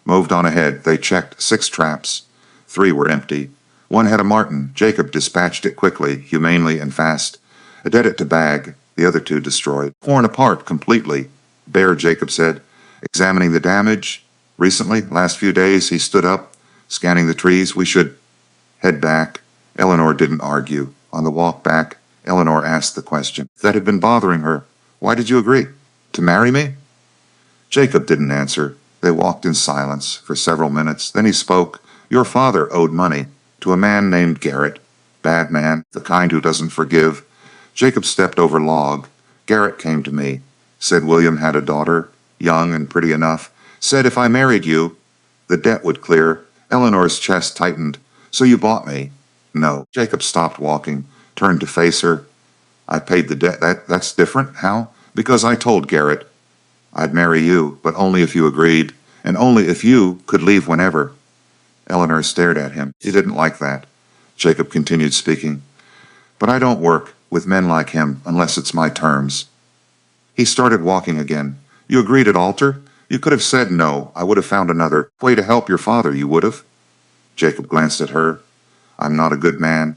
Moved on ahead. They checked 6 traps. 3 were empty. One had a marten. Jacob dispatched it quickly, humanely and fast. Added it to bag. The other 2 destroyed. Torn apart completely. "Bare," Jacob said, examining the damage. "Recently, last few days," he stood up, scanning the trees. "We should head back." Eleanor didn't argue. On the walk back, Eleanor asked the question that had been bothering her. "Why did you agree? To marry me?" Jacob didn't answer. They walked in silence for several minutes. Then he spoke. "Your father owed money to a man named Garrett. Bad man, the kind who doesn't forgive." Jacob stepped over log. "Garrett came to me. Said William had a daughter, young and pretty enough. Said if I married you, the debt would clear." Eleanor's chest tightened. "So you bought me?" "No." Jacob stopped walking, turned to face her. "I paid the debt. That's different. How?" "Because I told Garrett I'd marry you, but only if you agreed, and only if you could leave whenever." Eleanor stared at him. He didn't like that. Jacob continued speaking. "But I don't work with men like him unless it's my terms." He started walking again. "You agreed at altar? You could have said no. I would have found another way to help your father. You would have." Jacob glanced at her. "I'm not a good man,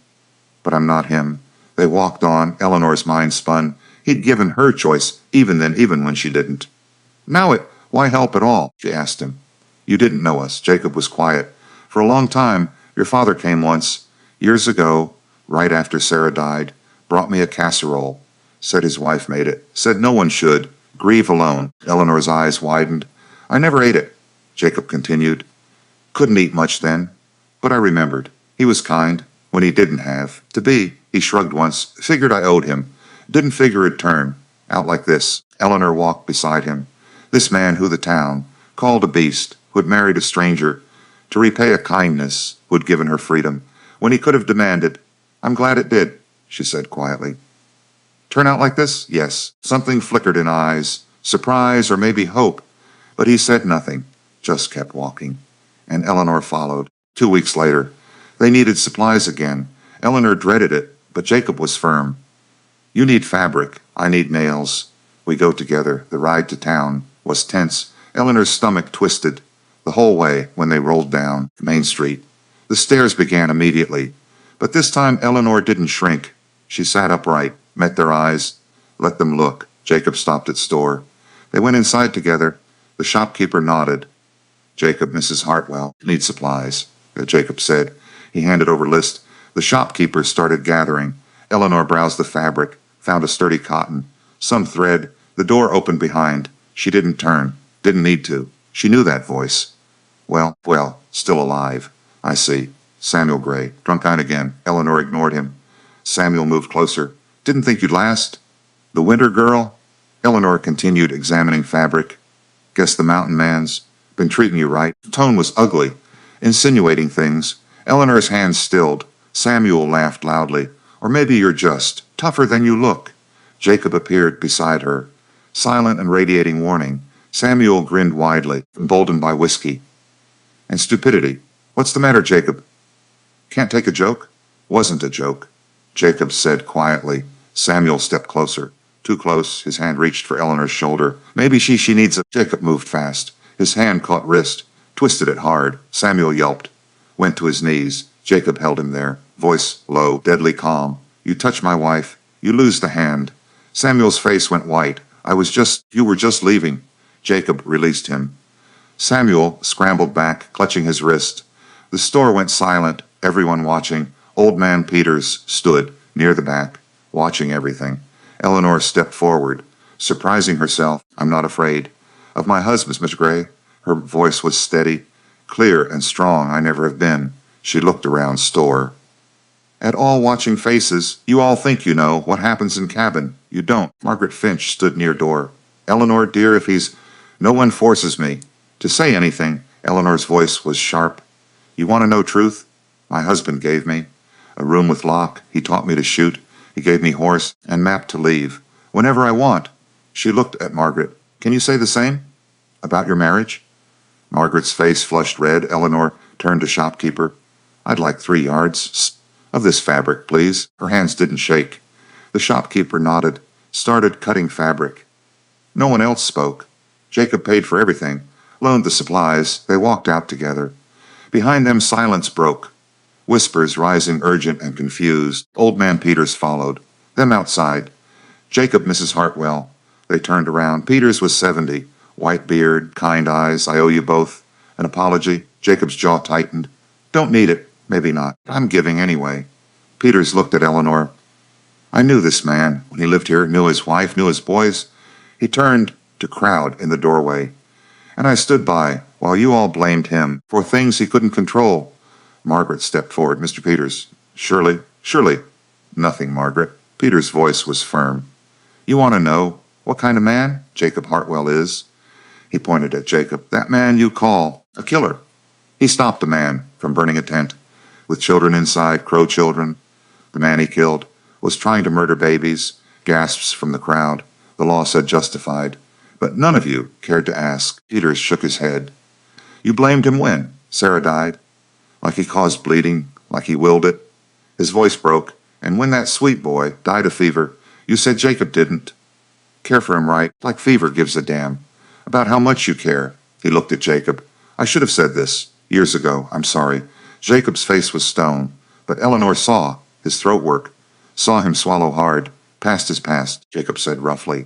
but I'm not him." They walked on. Eleanor's mind spun. He'd given her choice, even then, even when she didn't. Why help at all?" she asked him. "You didn't know us." Jacob was quiet. "For a long time. Your father came once, years ago, right after Sarah died, brought me a casserole. Said his wife made it. Said no one should. Grieve alone." Eleanor's eyes widened. "I never ate it," Jacob continued. "Couldn't eat much then, but I remembered. He was kind when he didn't have to be." He shrugged once. "Figured I owed him. Didn't figure it'd turn out like this." Eleanor walked beside him. This man who the town called a beast, who had married a stranger to repay a kindness, who had given her freedom, when he could have demanded. "I'm glad it did," she said quietly. "Turn out like this?" "Yes." Something flickered in eyes, surprise or maybe hope, but he said nothing, just kept walking. And Eleanor followed. 2 weeks later, they needed supplies again. Eleanor dreaded it, but Jacob was firm. "You need fabric. I need nails. We go together." The ride to town was tense. Eleanor's stomach twisted the whole way when they rolled down Main Street. The stairs began immediately, but this time Eleanor didn't shrink. She sat upright, met their eyes, let them look. Jacob stopped at store. They went inside together. The shopkeeper nodded. "Jacob, Mrs. Hartwell, need supplies," Jacob said. He handed over list. The shopkeeper started gathering. Eleanor browsed the fabric, found a sturdy cotton, some thread. The door opened behind. She didn't turn. Didn't need to. She knew that voice. Well, still alive. I see. Samuel Gray. Drunk-eyed again." Eleanor ignored him. Samuel moved closer. "Didn't think you'd last." "The winter girl?" Eleanor continued examining fabric. "Guess the mountain man's been treating you right." The tone was ugly, insinuating things. Eleanor's hands stilled. Samuel laughed loudly. "Or maybe you're just tougher than you look." Jacob appeared beside her, silent and radiating warning. Samuel grinned widely, emboldened by whiskey and stupidity. "What's the matter, Jacob? Can't take a joke?" "Wasn't a joke," Jacob said quietly. Samuel stepped closer. Too close. His hand reached for Eleanor's shoulder. "Maybe she needs a—" Jacob moved fast. His hand caught wrist, twisted it hard. Samuel yelped, went to his knees. Jacob held him there, voice low, deadly calm. "You touch my wife, you lose the hand." Samuel's face went white. You were just leaving." Jacob released him. Samuel scrambled back, clutching his wrist. The store went silent, everyone watching. Old man Peters stood near the back, watching everything. Eleanor stepped forward, surprising herself. "I'm not afraid of my husband, Mr. Gray." Her voice was steady, clear and strong. "I never have been." She looked around store. At all watching faces, "You all think you know what happens in cabin. You don't. Margaret Finch stood near door. Eleanor, dear, if he's... No one forces me to say anything. Eleanor's voice was sharp. You want to know truth? My husband gave me a room with lock. He taught me to shoot. He gave me horse and map to leave whenever I want. She looked at Margaret. Can you say the same? About your marriage? Margaret's face flushed red. Eleanor turned to shopkeeper. I'd like 3 yards of this fabric, please. Her hands didn't shake. The shopkeeper nodded, started cutting fabric. No one else spoke. Jacob paid for everything, loaned the supplies. They walked out together. Behind them, silence broke. Whispers rising urgent and confused. Old man Peters followed. Them outside. Jacob, Mrs. Hartwell. They turned around. Peters was 70. White beard, kind eyes. I owe you both an apology. Jacob's jaw tightened. Don't need it. Maybe not. I'm giving anyway. Peters looked at Eleanor. I knew this man when he lived here, knew his wife, knew his boys. He turned to crowd in the doorway. And I stood by while you all blamed him for things he couldn't control. Margaret stepped forward. Mr. Peters. Surely. Nothing, Margaret. Peters' voice was firm. You want to know what kind of man Jacob Hartwell is? He pointed at Jacob. That man you call a killer. He stopped a man from burning a tent with children inside, Crow children. The man he killed was trying to murder babies. Gasps from the crowd. The law said justified. But none of you cared to ask. Peters shook his head. You blamed him when? Sarah died? Like he caused bleeding? Like he willed it? His voice broke. And when that sweet boy died of fever, you said Jacob didn't care for him right, like fever gives a damn. About how much you care. He looked at Jacob. I should have said this years ago. I'm sorry. Jacob's face was stone, but Eleanor saw his throat work, saw him swallow hard. Past is past, Jacob said roughly.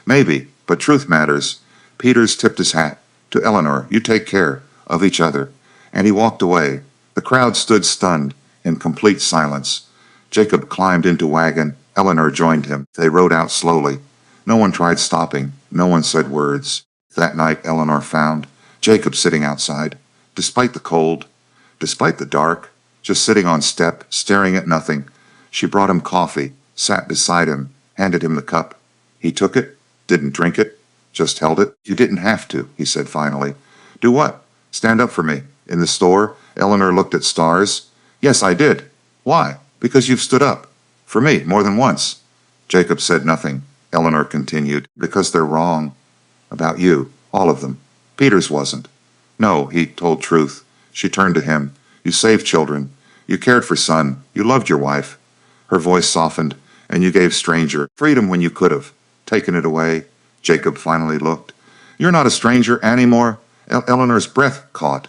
Maybe, but truth matters. Peters tipped his hat to Eleanor. You take care of each other. And he walked away. The crowd stood stunned in complete silence. Jacob climbed into wagon. Eleanor joined him. They rode out slowly. No one tried stopping. No one said words. That night, Eleanor found Jacob sitting outside, despite the cold, despite the dark, just sitting on step, staring at nothing. She brought him coffee, sat beside him, handed him the cup. He took it, didn't drink it, just held it. You didn't have to, he said finally. Do what? Stand up for me. In the store, Eleanor looked at stars. Yes, I did. Why? Because you've stood up. For me, more than once. Jacob said nothing. Eleanor continued. Because they're wrong. About you. All of them. Peters wasn't. No, he told truth. She turned to him. You saved children. You cared for son. You loved your wife. Her voice softened, and you gave stranger freedom when you could have. Taken it away. Jacob finally looked. You're not a stranger anymore. Eleanor's breath caught.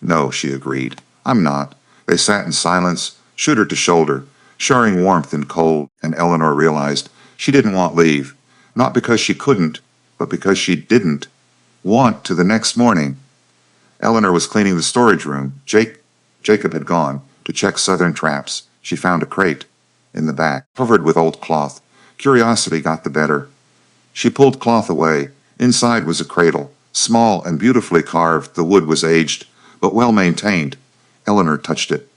No, she agreed. I'm not. They sat in silence, shoulder to shoulder, sharing warmth and cold, and Eleanor realized she didn't want leave. Not because she couldn't, but because she didn't want to the next morning. Eleanor was cleaning the storage room. Jacob had gone to check southern traps. She found a crate in the back, covered with old cloth. Curiosity got the better. She pulled cloth away. Inside was a cradle, small and beautifully carved. The wood was aged, but well maintained. Eleanor touched it.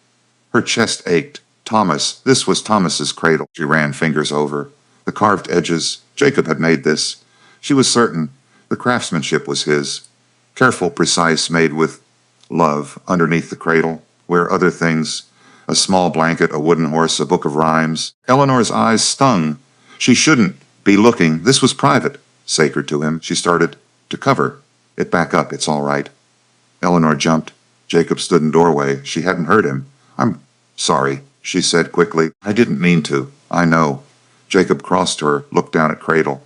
Her chest ached. Thomas, this was Thomas's cradle. She ran fingers over the carved edges. Jacob had made this. She was certain the craftsmanship was his. Careful, precise, made with love. Underneath the cradle were other things. A small blanket, a wooden horse, a book of rhymes. Eleanor's eyes stung. She shouldn't be looking. This was private, sacred to him. She started to cover it back up. It's all right. Eleanor jumped. Jacob stood in doorway. She hadn't heard him. I'm sorry, she said quickly. I didn't mean to. I know. Jacob crossed to her, looked down at cradle.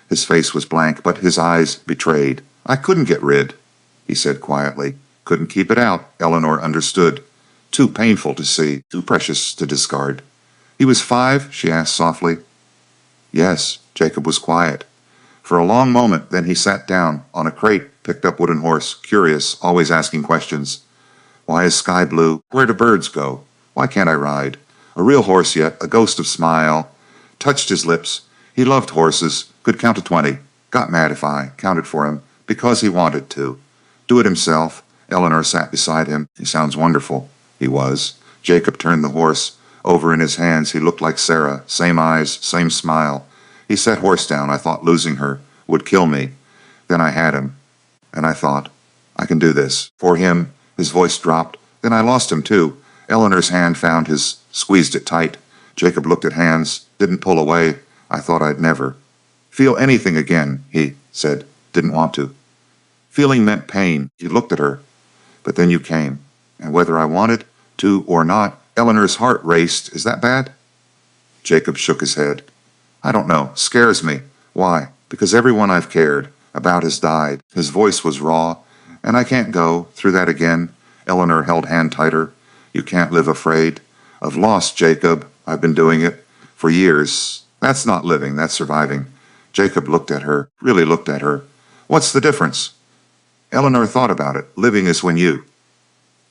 His face was blank, but his eyes betrayed. I couldn't get rid, he said quietly. Couldn't keep it out, Eleanor understood. Too painful to see, too precious to discard. He was 5, she asked softly. Yes, Jacob was quiet. For a long moment, then he sat down on a crate, picked up wooden horse, curious, always asking questions. Why is sky blue? Where do birds go? Why can't I ride? A real horse yet, a ghost of smile. Touched his lips. He loved horses, could count to 20. Got mad if I counted for him, because he wanted to. Do it himself. Eleanor sat beside him. He sounds wonderful. He was. Jacob turned the horse over in his hands. He looked like Sarah. Same eyes, same smile. He set horse down. I thought losing her would kill me. Then I had him, and I thought, I can do this. For him, his voice dropped. Then I lost him, too. Eleanor's hand found his, squeezed it tight. Jacob looked at hands, didn't pull away. I thought I'd never feel anything again, he said. Didn't want to. Feeling meant pain. You looked at her. But then you came. And whether I wanted to or not, Eleanor's heart raced. Is that bad? Jacob shook his head. I don't know. Scares me. Why? Because everyone I've cared about has died. His voice was raw. And I can't go through that again. Eleanor held hand tighter. You can't live afraid. Of loss, Jacob. I've been doing it for years. That's not living. That's surviving. Jacob looked at her, really looked at her. What's the difference? Eleanor thought about it. Living is when you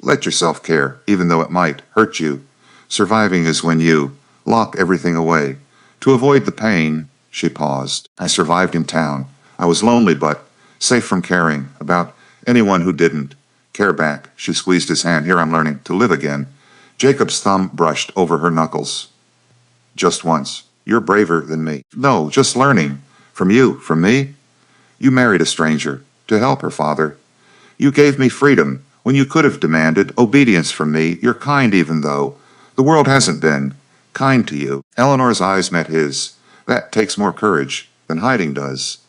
let yourself care, even though it might hurt you. Surviving is when you lock everything away. To avoid the pain, she paused. I survived in town. I was lonely, but safe from caring about anyone who didn't care back. She squeezed his hand. Here I'm learning to live again. Jacob's thumb brushed over her knuckles. Just once. You're braver than me. No, just learning. From you. From me? You married a stranger to help her father. You gave me freedom when you could have demanded obedience from me. You're kind even though the world hasn't been kind to you. Eleanor's eyes met his. That takes more courage than hiding does.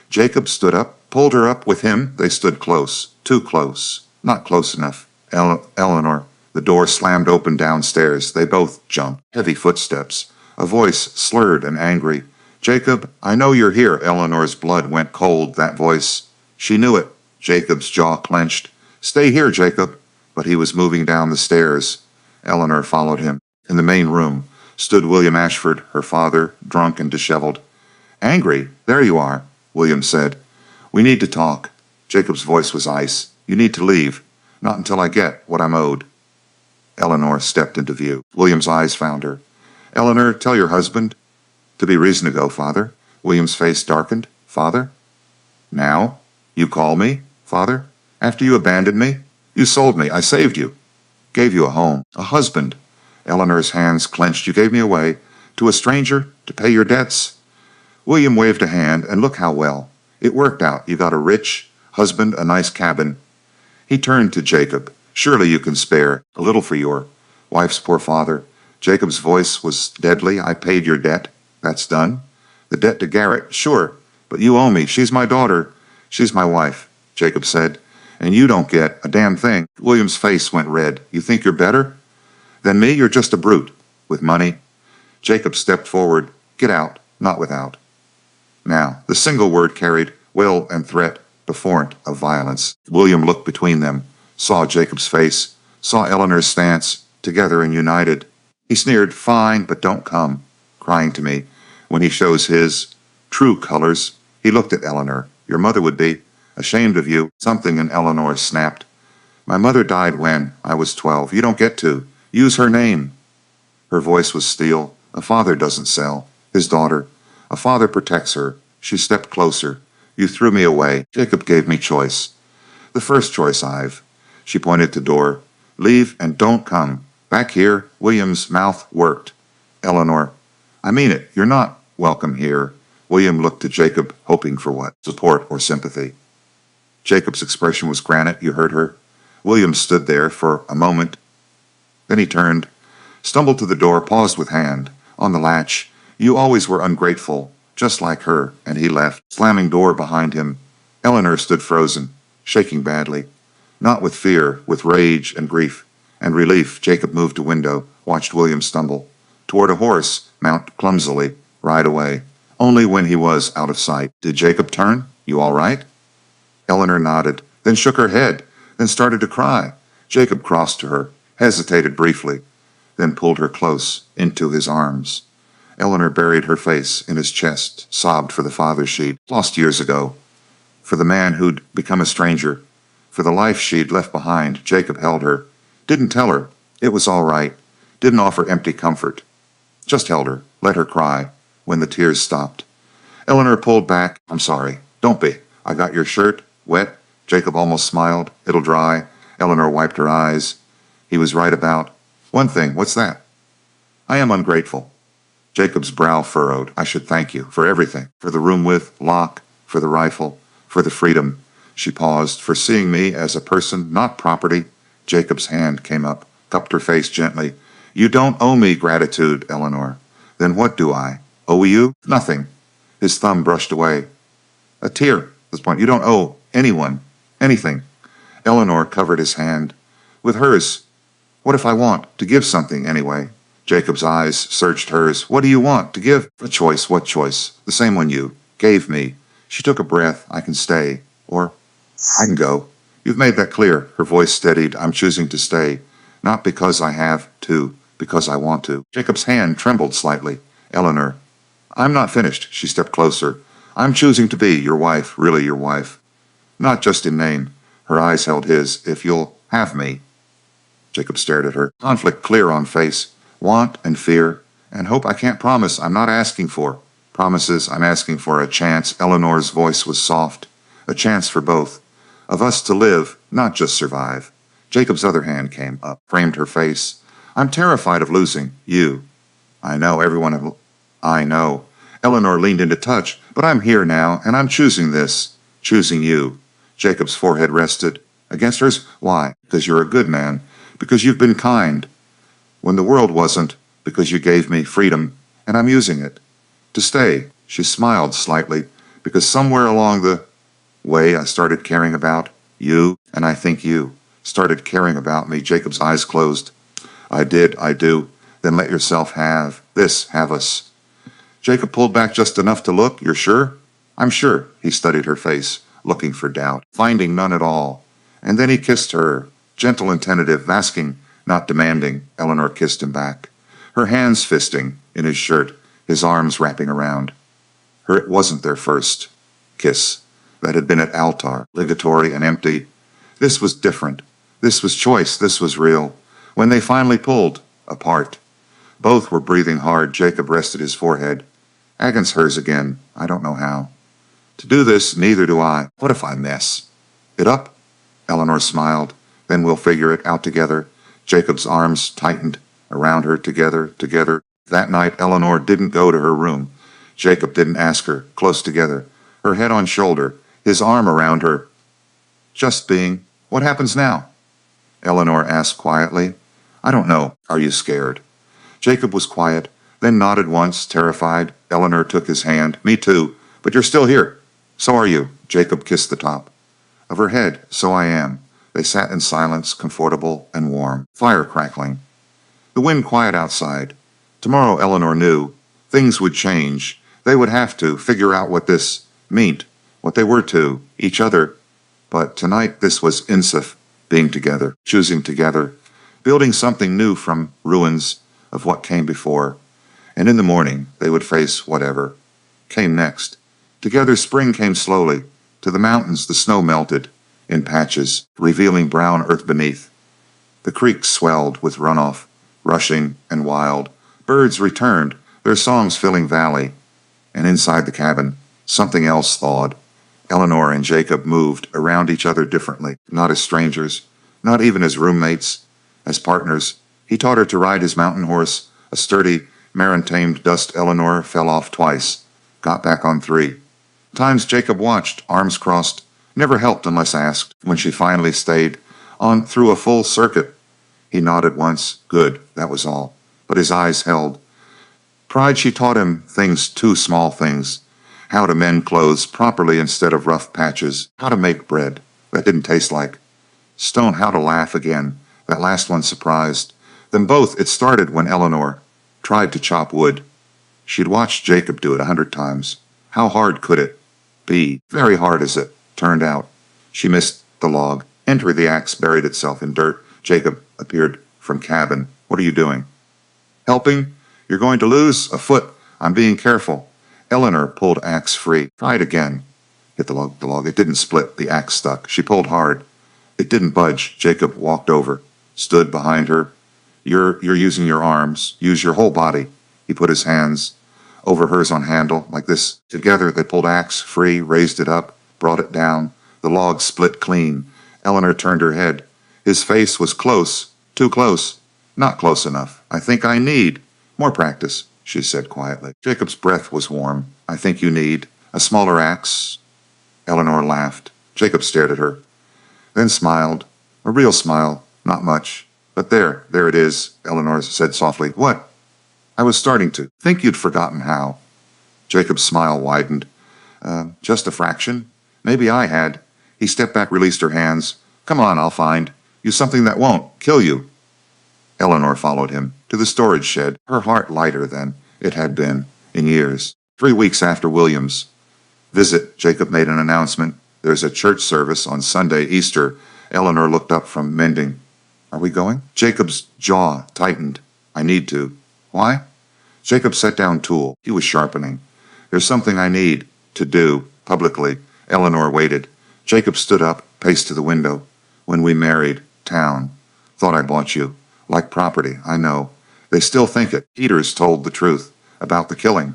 Jacob stood up, pulled her up with him. They stood close. Too close. Not close enough. Eleanor. The door slammed open downstairs. They both jumped. Heavy footsteps. A voice slurred and angry. Jacob, I know you're here. Eleanor's blood went cold, that voice. She knew it. Jacob's jaw clenched. Stay here, Jacob. But he was moving down the stairs. Eleanor followed him. In the main room stood William Ashford, her father, drunk and disheveled. Angry? There you are, William said. We need to talk. Jacob's voice was ice. You need to leave. Not until I get what I'm owed. Eleanor stepped into view. William's eyes found her. Eleanor, tell your husband to be reason to go, Father. William's face darkened. Father? Now? You call me, Father? After you abandoned me? You sold me. I saved you. Gave you a home. A husband. Eleanor's hands clenched. You gave me away to a stranger to pay your debts. William waved a hand, and look how well. It worked out. You got a rich husband, a nice cabin. He turned to Jacob. Surely you can spare a little for your wife's poor father. Jacob's voice was deadly. I paid your debt. That's done. The debt to Garrett. Sure, but you owe me. She's my daughter. She's my wife, Jacob said. And you don't get a damn thing. William's face went red. You think you're better than me? You're just a brute with money. Jacob stepped forward. Get out, not without. Now, the single word carried will and threat before it of violence. William looked between them, saw Jacob's face, saw Eleanor's stance, together and united. He sneered, fine, but don't come crying to me. When he shows his true colors, he looked at Eleanor. Your mother would be ashamed of you. Something in Eleanor snapped. My mother died when I was 12. You don't get to use her name. Her voice was steel. A father doesn't sell his daughter. A father protects her. She stepped closer. You threw me away. Jacob gave me choice. The first choice I've. She pointed to door. Leave and don't come. Back here. William's mouth worked. Eleanor. I mean it. You're not welcome here. William looked to Jacob, hoping for what? Support or sympathy. Jacob's expression was granite. You heard her. William stood there for a moment. Then he turned, stumbled to the door, paused with hand on the latch. You always were ungrateful, just like her, and he left, slamming door behind him. Eleanor stood frozen, shaking badly, not with fear, with rage and grief and relief. Jacob moved to window, watched William stumble toward a horse, mount clumsily, ride away. Only when he was out of sight. Did Jacob turn? You all right? Eleanor nodded, then shook her head, then started to cry. Jacob crossed to her, hesitated briefly, then pulled her close into his arms. Eleanor buried her face in his chest, sobbed for the father she'd lost years ago, for the man who'd become a stranger, for the life she'd left behind. Jacob held her, didn't tell her it was all right, didn't offer empty comfort, just held her, let her cry. When the tears stopped, Eleanor pulled back. I'm sorry. Don't be. I got your shirt wet. Jacob almost smiled. It'll dry. Eleanor wiped her eyes. He was right about one thing. What's that? I am ungrateful. Jacob's brow furrowed. I should thank you for everything. For the room with lock, for the rifle, for the freedom. She paused, for seeing me as a person, not property. Jacob's hand came up, cupped her face gently. You don't owe me gratitude, Eleanor. Then what do I? Owe you? Nothing. His thumb brushed away. A tear, at this point. You don't owe anyone anything. Eleanor covered his hand with hers. What if I want to give something anyway? Jacob's eyes searched hers. What do you want to give? A choice. What choice? The same one you gave me. She took a breath. I can stay. Or I can go. You've made that clear. Her voice steadied. I'm choosing to stay. Not because I have to, because I want to. Jacob's hand trembled slightly. Eleanor. I'm not finished. She stepped closer. I'm choosing to be your wife, really your wife. Not just in name. Her eyes held his. If you'll have me. Jacob stared at her. Conflict clear on face. Want and fear and hope I can't promise. I'm not asking for promises. I'm asking for a chance. Eleanor's voice was soft. A chance for both of us to live, not just survive. Jacob's other hand came up, framed her face. I'm terrified of losing you. I know, I know. Eleanor leaned into touch, but I'm here now, and I'm choosing this, choosing you. Jacob's forehead rested against hers. Why? Because you're a good man, because you've been kind. When the world wasn't, because you gave me freedom, and I'm using it. To stay. She smiled slightly, because somewhere along the way I started caring about you, and I think you started caring about me. Jacob's eyes closed. I do. Then let yourself have this, have us. Jacob pulled back just enough to look. You're sure? I'm sure. He studied her face, looking for doubt, finding none at all. And then he kissed her, gentle and tentative, asking, not demanding. Eleanor kissed him back, her hands fisting in his shirt, his arms wrapping around her. It wasn't their first kiss. That had been at altar, ligatory and empty. This was different. This was choice. This was real. When they finally pulled apart, both were breathing hard. Jacob rested his forehead. Against hers again. I don't know how to do this. Neither do I. What if I mess it up? Eleanor smiled. Then we'll figure it out together. Jacob's arms tightened around her, together. That night, Eleanor didn't go to her room. Jacob didn't ask her. Close together, her head on shoulder, his arm around her. Just being. What happens now? Eleanor asked quietly. I don't know. Are you scared? Jacob was quiet, then nodded once, terrified. Eleanor took his hand. Me too, but you're still here. So are you. Jacob kissed the top of her head. So I am. They sat in silence, comfortable and warm. Fire crackling. The wind quiet outside. Tomorrow, Eleanor knew, things would change. They would have to figure out what this meant, what they were to each other. But tonight, this was Insif, being together, choosing together, building something new from ruins of what came before. And in the morning, they would face whatever came next. Together, spring came slowly. To the mountains, the snow melted in patches, revealing brown earth beneath. The creek swelled with runoff, rushing and wild. Birds returned, their songs filling valley. And inside the cabin, something else thawed. Eleanor and Jacob moved around each other differently, not as strangers, not even as roommates, as partners. He taught her to ride his mountain horse, a sturdy, mare-tamed dust. Eleanor fell off twice, got back on 3. Times Jacob watched, arms crossed, never helped unless asked. When she finally stayed on through a full circuit, he nodded once. Good, that was all. But his eyes held. Pride. She taught him things, 2 small things. How to mend clothes properly instead of rough patches. How to make bread that didn't taste like stone. How to laugh again. That last one surprised them both. It started when Eleanor tried to chop wood. She'd watched Jacob do it 100 times. How hard could it be? Very hard as it turned out. She missed the log. Enter the axe buried itself in dirt. Jacob appeared from cabin. What are you doing? Helping? You're going to lose a foot. I'm being careful. Eleanor pulled axe free. Try it again. Hit the log. It didn't split. The axe stuck. She pulled hard. It didn't budge. Jacob walked over, stood behind her. You're using your arms. Use your whole body. He put his hands over hers on handle, like this. Together they pulled axe free, raised it up, brought it down. The log split clean. Eleanor turned her head. His face was close. Too close. Not close enough. I think I need more practice. she said quietly. Jacob's breath was warm. I think you need a smaller axe. Eleanor laughed. Jacob stared at her, then smiled. A real smile, not much. But there it is, Eleanor said softly. What? I was starting to think you'd forgotten how. Jacob's smile widened. Just a fraction. Maybe I had. He stepped back, released her hands. Come on, I'll find you something that won't kill you. Eleanor followed him to the storage shed, her heart lighter than it had been in years. 3 weeks after William's visit, Jacob made an announcement. There's a church service on Sunday, Easter. Eleanor looked up from mending. Are we going? Jacob's jaw tightened. I need to. Why? Jacob set down tool. He was sharpening. There's something I need to do publicly. Eleanor waited. Jacob stood up, paced to the window. When we married, town. Thought I bought you. Like property, I know. They still think it. Peters told the truth about the killing.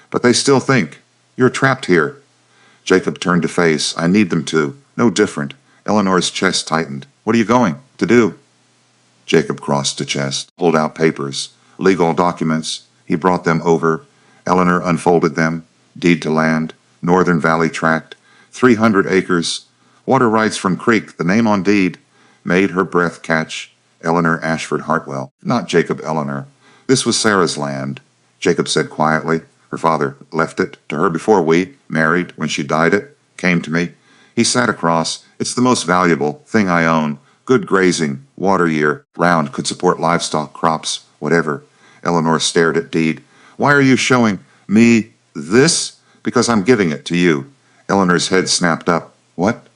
But they still think. You're trapped here. Jacob turned to face. I need them to. No different. Eleanor's chest tightened. What are you going to do? Jacob crossed the chest, pulled out papers, legal documents. He brought them over. Eleanor unfolded them. Deed to land, Northern Valley Tract, 300 acres, water rights from creek. The name on deed made her breath catch. Eleanor Ashford Hartwell, not Jacob Eleanor. This was Sarah's land, Jacob said quietly. Her father left it to her before we married. When she died, it came to me. He sat across. It's the most valuable thing I own. Good grazing, water year, round, could support livestock, crops, whatever. Eleanor stared at deed. Why are you showing me this? Because I'm giving it to you. Eleanor's head snapped up. What?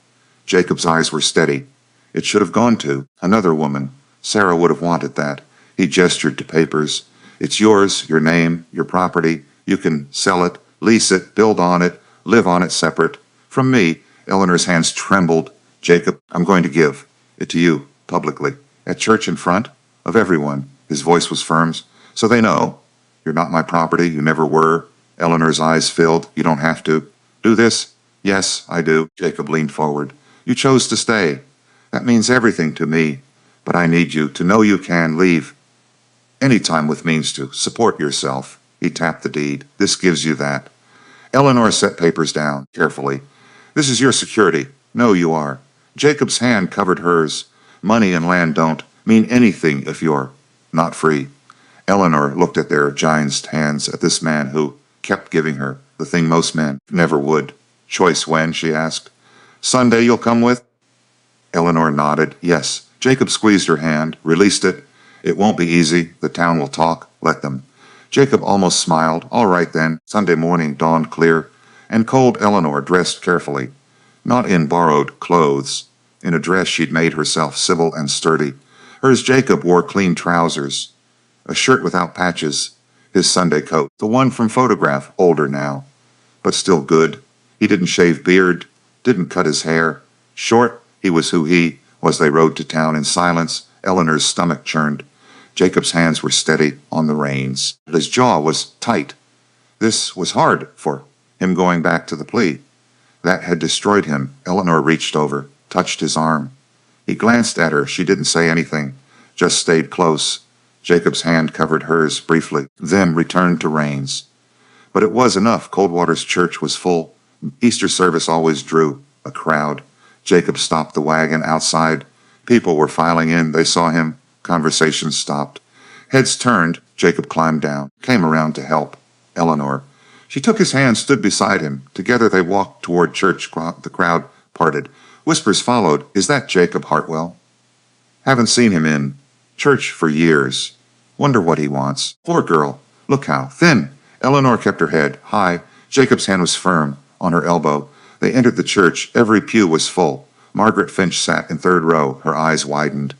Jacob's eyes were steady. It should have gone to another woman. Sarah would have wanted that. He gestured to papers. It's yours, your name, your property. You can sell it, lease it, build on it, live on it separate. From me, Eleanor's hands trembled. Jacob, I'm going to give it to you, publicly, at church in front of everyone. His voice was firm. So they know. You're not my property. You never were. Eleanor's eyes filled. You don't have to. Do this? Yes, I do. Jacob leaned forward. You chose to stay. That means everything to me. But I need you to know you can leave anytime with means to support yourself. He tapped the deed. This gives you that. Eleanor set papers down carefully. This is your security. No, you are. Jacob's hand covered hers. Money and land don't mean anything if you're not free. Eleanor looked at their giant's hands, at this man who kept giving her the thing most men never would. Choice when? She asked. Sunday you'll come with? Eleanor nodded. Yes. Jacob squeezed her hand, released it. It won't be easy. The town will talk. Let them. Jacob almost smiled. All right then. Sunday morning dawned clear, and cold Eleanor dressed carefully. Not in borrowed clothes. In a dress she'd made herself civil and sturdy. Hers Jacob wore clean trousers, a shirt without patches, his Sunday coat, the one from photograph, older now, but still good. He didn't shave beard, didn't cut his hair. Short, he was who he was. They rode to town in silence. Eleanor's stomach churned. Jacob's hands were steady on the reins. His jaw was tight. This was hard for him going back to the plea. That had destroyed him. Eleanor reached over, touched his arm. He glanced at her. She didn't say anything, just stayed close. Jacob's hand covered hers briefly, then returned to reins. But it was enough. Coldwater's church was full. Easter service always drew a crowd. Jacob stopped the wagon outside. People were filing in. They saw him. Conversation stopped. Heads turned. Jacob climbed down, came around to help Eleanor. She took his hand, stood beside him. Together they walked toward church. The crowd parted. Whispers followed. Is that Jacob Hartwell? Haven't seen him in church for years. Wonder what he wants. Poor girl. Look how thin. Eleanor kept her head high. Jacob's hand was firm on her elbow. They entered the church. Every pew was full. Margaret Finch sat in third row. Her eyes widened.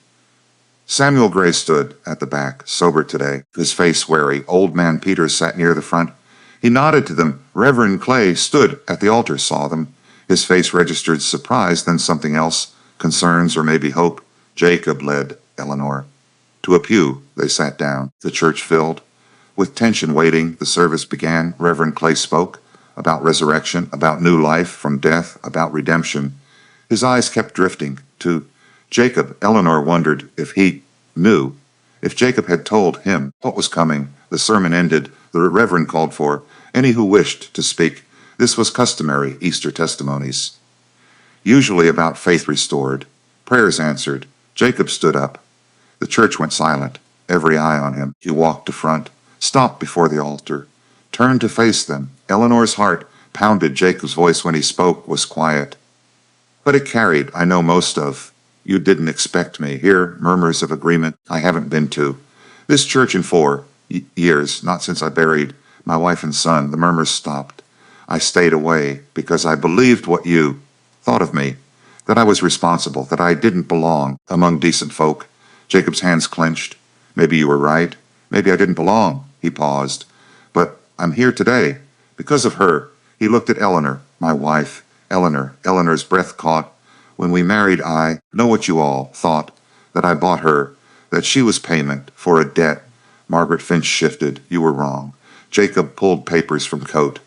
Samuel Gray stood at the back, sober today, his face wary. Old man Peters sat near the front. He nodded to them. Reverend Clay stood at the altar, saw them. His face registered surprise, then something else, concerns or maybe hope. Jacob led Eleanor to a pew. They sat down. The church filled. With tension waiting, the service began. Reverend Clay spoke about resurrection, about new life from death, about redemption. His eyes kept drifting to Jacob. Eleanor wondered if he knew. If Jacob had told him what was coming, the sermon ended, the reverend called for any who wished to speak. This was customary Easter testimonies, usually about faith restored, prayers answered. Jacob stood up. The church went silent, every eye on him. He walked to front, stopped before the altar, turned to face them. Eleanor's heart pounded. Jacob's voice when he spoke was quiet, but it carried, I know most of. You didn't expect me. Here, murmurs of agreement. I haven't been to this church in 4 years, not since I buried my wife and son. The murmurs stopped. I stayed away because I believed what you thought of me, that I was responsible, that I didn't belong among decent folk. Jacob's hands clenched. Maybe you were right. Maybe I didn't belong. He paused. But I'm here today because of her. He looked at Eleanor, my wife. Eleanor's breath caught. When we married, I know what you all thought, that I bought her, that she was payment for a debt. Margaret Finch shifted. You were wrong. Jacob pulled papers from coat.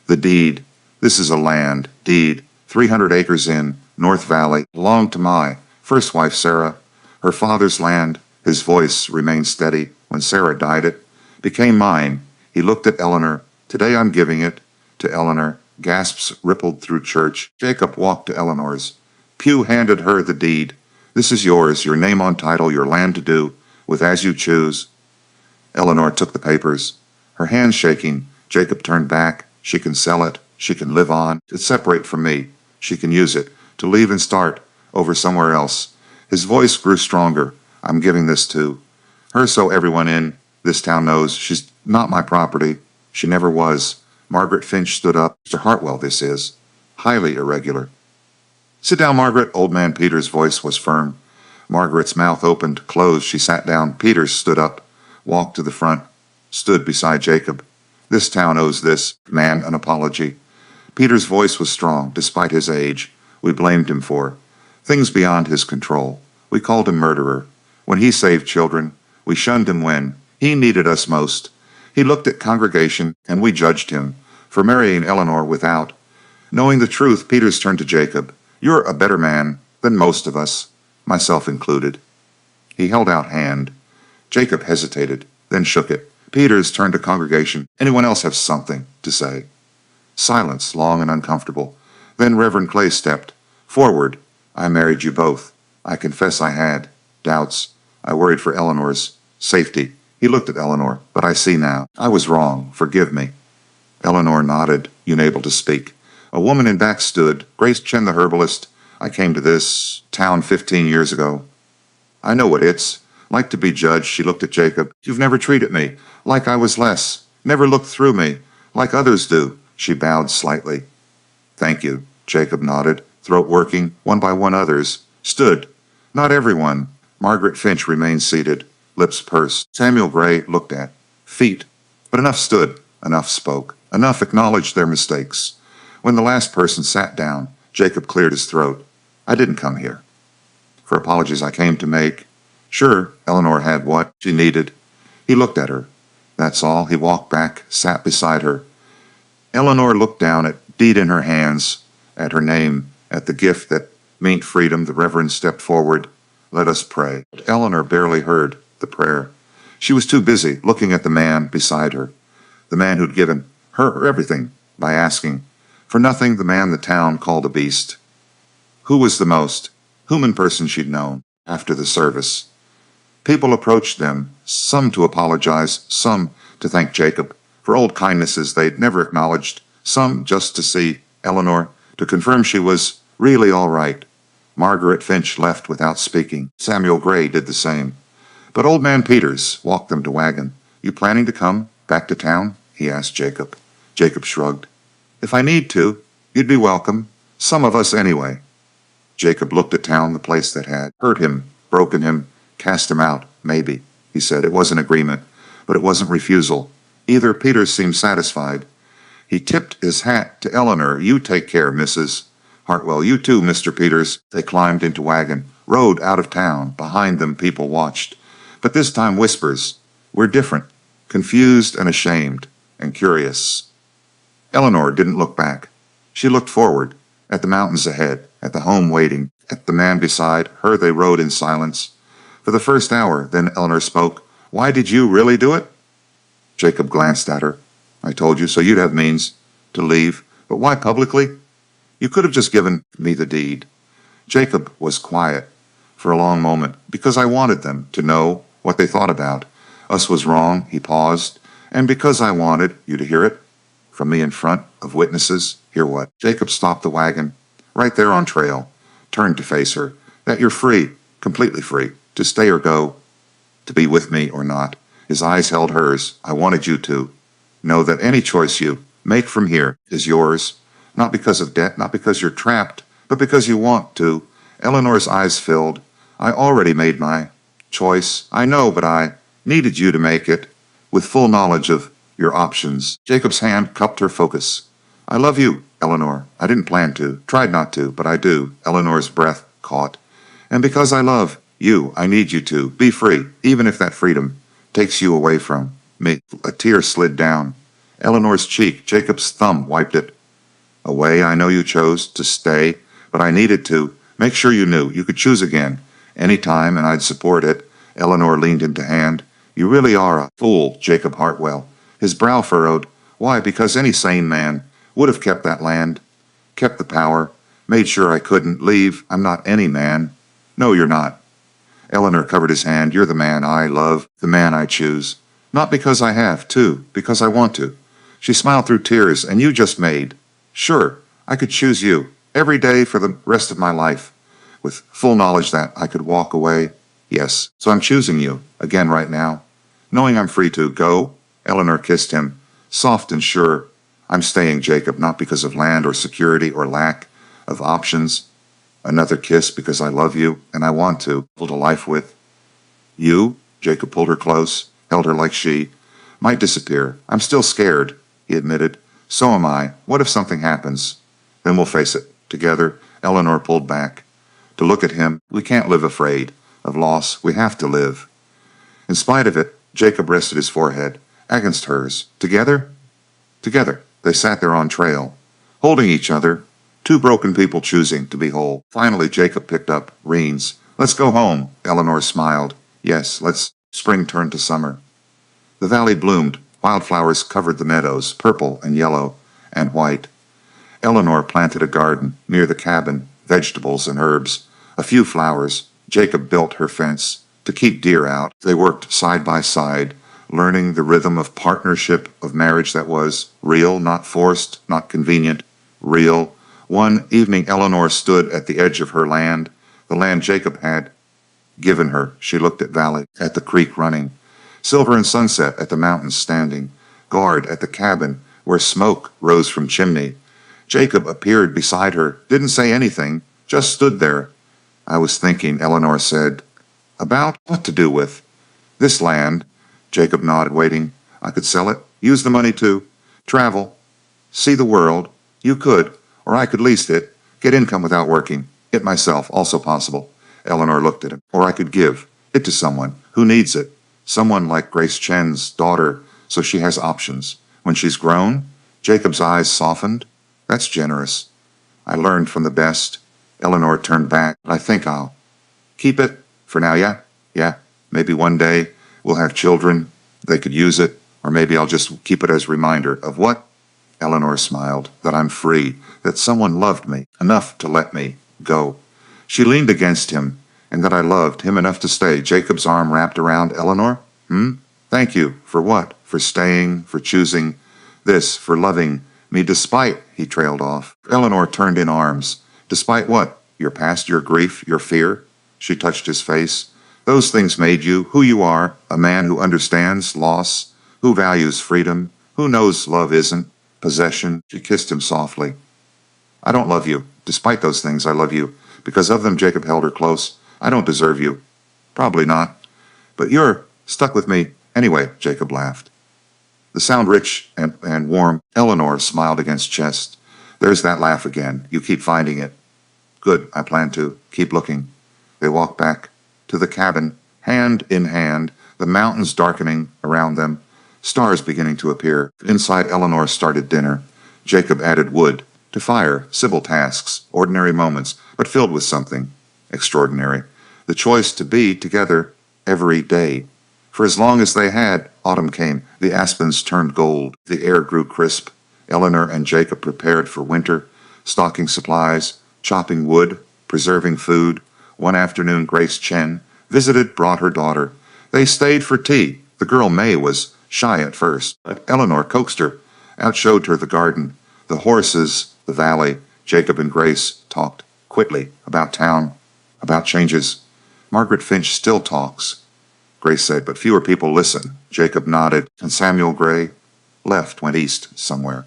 The deed. This is a land deed. 300 acres in North Valley belonged to my first wife, Sarah. Her father's land. His voice remained steady. When Sarah died, it became mine. He looked at Eleanor. Today I'm giving it to Eleanor. Gasps rippled through church. Jacob walked to Eleanor's. Pugh handed her the deed. This is yours, your name on title, your land to do with as you choose. Eleanor took the papers, her hands shaking. Jacob turned back. She can sell it. She can live on. It's separate from me. She can use it to leave and start over somewhere else. His voice grew stronger. I'm giving this to her so everyone in this town knows she's not my property. She never was. Margaret Finch stood up. Mr. Hartwell, this is highly irregular. Sit down, Margaret. Old man Peter's voice was firm. Margaret's mouth opened, closed. She sat down. Peters stood up, walked to the front, stood beside Jacob. This town owes this man an apology. Peter's voice was strong, despite his age. We blamed him for things beyond his control. We called him murderer. When he saved children, we shunned him when he needed us most. He looked at congregation, and we judged him for marrying Eleanor without knowing the truth. Peters turned to Jacob. You're a better man than most of us, myself included. He held out hand. Jacob hesitated, then shook it. Peters turned to congregation. Anyone else have something to say? Silence, long and uncomfortable. Then Reverend Clay stepped forward. I married you both. I confess I had doubts. I worried for Eleanor's safety. He looked at Eleanor. But I see now. I was wrong. Forgive me. Eleanor nodded, unable to speak. A woman in back stood. Grace Chen, the herbalist. I came to this town 15 years ago. I know what it's like to be judged. She looked at Jacob. You've never treated me like I was less. Never looked through me like others do. She bowed slightly. Thank you. Jacob nodded, throat working. One by one others stood. Not everyone. Margaret Finch remained seated, lips pursed. Samuel Gray looked at. Feet. But enough stood. Enough spoke. Enough acknowledged their mistakes. When the last person sat down, Jacob cleared his throat. I didn't come here for apologies. I came to make sure Eleanor had what she needed. He looked at her. That's all. He walked back, sat beside her. Eleanor looked down at deed in her hands, at her name, at the gift that meant freedom. The Reverend stepped forward. Let us pray. But Eleanor barely heard the prayer. She was too busy looking at the man beside her, the man who'd given her everything by asking for nothing, the man the town called a beast. Who was the most human person she'd known after the service? People approached them, some to apologize, some to thank Jacob for old kindnesses they'd never acknowledged, some just to see Eleanor, to confirm she was really all right. Margaret Finch left without speaking. Samuel Gray did the same. But old man Peters walked them to wagon. You planning to come back to town? He asked Jacob. Jacob shrugged. If I need to, you'd be welcome. Some of us anyway. Jacob looked at town, the place that had hurt him, broken him, cast him out. Maybe, he said. It wasn't agreement, but it wasn't refusal. Either. Peters seemed satisfied. He tipped his hat to Eleanor. You take care, Mrs. Hartwell. You too, Mr. Peters. They climbed into wagon, rode out of town. Behind them, people watched. But this time whispers. We're different, confused and ashamed and curious. Eleanor didn't look back. She looked forward, at the mountains ahead, at the home waiting, at the man beside her. They rode in silence. For the first hour, then Eleanor spoke. Why did you really do it? Jacob glanced at her. I told you so you'd have means to leave. But why publicly? You could have just given me the deed. Jacob was quiet for a long moment because I wanted them to know what they thought about us was wrong. He paused. And because I wanted you to hear it from me in front of witnesses. Hear what? Jacob stopped the wagon right there on trail, turned to face her. That you're free, completely free, to stay or go, to be with me or not. His eyes held hers. I wanted you to know that any choice you make from here is yours, not because of debt, not because you're trapped, but because you want to. Eleanor's eyes filled. I already made my choice. I know, but I needed you to make it with full knowledge of your options. Jacob's hand cupped her focus. I love you, Eleanor. I didn't plan to, tried not to, but I do. Eleanor's breath caught. And because I love you, I need you to be free, even if that freedom takes you away from me. A tear slid down Eleanor's cheek. Jacob's thumb wiped it away. I know you chose to stay, but I needed to make sure you knew you could choose again any time, and I'd support it. Eleanor leaned into hand. You really are a fool, Jacob Hartwell. His brow furrowed. Why? Because any sane man would have kept that land, kept the power, made sure I couldn't leave. I'm not any man. No, you're not. Eleanor covered his hand. You're the man I love, the man I choose. Not because I have to, because I want to. She smiled through tears. And you just made. Sure, I could choose you every day for the rest of my life, with full knowledge that I could walk away. Yes, so I'm choosing you again right now, knowing I'm free to go. Eleanor kissed him, soft and sure. I'm staying, Jacob, not because of land or security or lack of options. Another kiss because I love you and I want to build a life with you. Jacob pulled her close, held her like she might disappear. I'm still scared, he admitted. So am I. What if something happens? Then we'll face it together. Eleanor pulled back to look at him. We can't live afraid of loss. We have to live. In spite of it, Jacob rested his forehead against hers. Together? Together. They sat there on trail, holding each other, two broken people choosing to be whole. Finally, Jacob picked up reins. Let's go home, Eleanor smiled. Yes, let's. Spring turned to summer. The valley bloomed. Wildflowers covered the meadows, purple and yellow and white. Eleanor planted a garden near the cabin, vegetables and herbs, a few flowers. Jacob built her fence to keep deer out. They worked side by side, learning the rhythm of partnership, of marriage that was real, not forced, not convenient, real. One evening, Eleanor stood at the edge of her land, the land Jacob had given her. She looked at valley, at the creek running, silver and sunset at the mountains standing, guard at the cabin where smoke rose from chimney. Jacob appeared beside her, didn't say anything, just stood there. I was thinking, Eleanor said, about what to do with this land. Jacob nodded, waiting. I could sell it, use the money to travel, see the world. You could, or I could lease it, get income without working. It myself, also possible. Eleanor looked at him. Or I could give it to someone who needs it. Someone like Grace Chen's daughter, so she has options. When she's grown, Jacob's eyes softened. That's generous. I learned from the best. Eleanor turned back. I think I'll keep it for now, yeah? Yeah. Maybe one day we'll have children. They could use it. Or maybe I'll just keep it as a reminder of what? Eleanor smiled. That I'm free. That someone loved me enough to let me go. She leaned against him, and that I loved him enough to stay. Jacob's arm wrapped around Eleanor. Thank you. For what? For staying, for choosing this, for loving me despite, he trailed off. Eleanor turned in arms. Despite what? Your past, your grief, your fear? She touched his face. Those things made you who you are, a man who understands loss, who values freedom, who knows love isn't possession. She kissed him softly. I don't love you. Despite those things, I love you. Because of them, Jacob held her close. I don't deserve you. Probably not. But you're stuck with me anyway, Jacob laughed. The sound rich and warm. Eleanor smiled against chest. There's that laugh again. You keep finding it. Good, I plan to. Keep looking. They walked back to the cabin, hand in hand, the mountains darkening around them, stars beginning to appear. Inside, Eleanor started dinner. Jacob added wood to fire, simple tasks, ordinary moments, but filled with something extraordinary. the choice to be together every day. For as long as they had, autumn came. The aspens turned gold. The air grew crisp. Eleanor and Jacob prepared for winter, stocking supplies, chopping wood, preserving food. One afternoon, Grace Chen brought her daughter. They stayed for tea. The girl May was shy at first, but Eleanor coaxed her, outshowed her the garden, the horses, the valley. Jacob and Grace talked quickly about town, about changes. Margaret Finch still talks, Grace said, but fewer people listen. Jacob nodded, and Samuel Gray went east somewhere.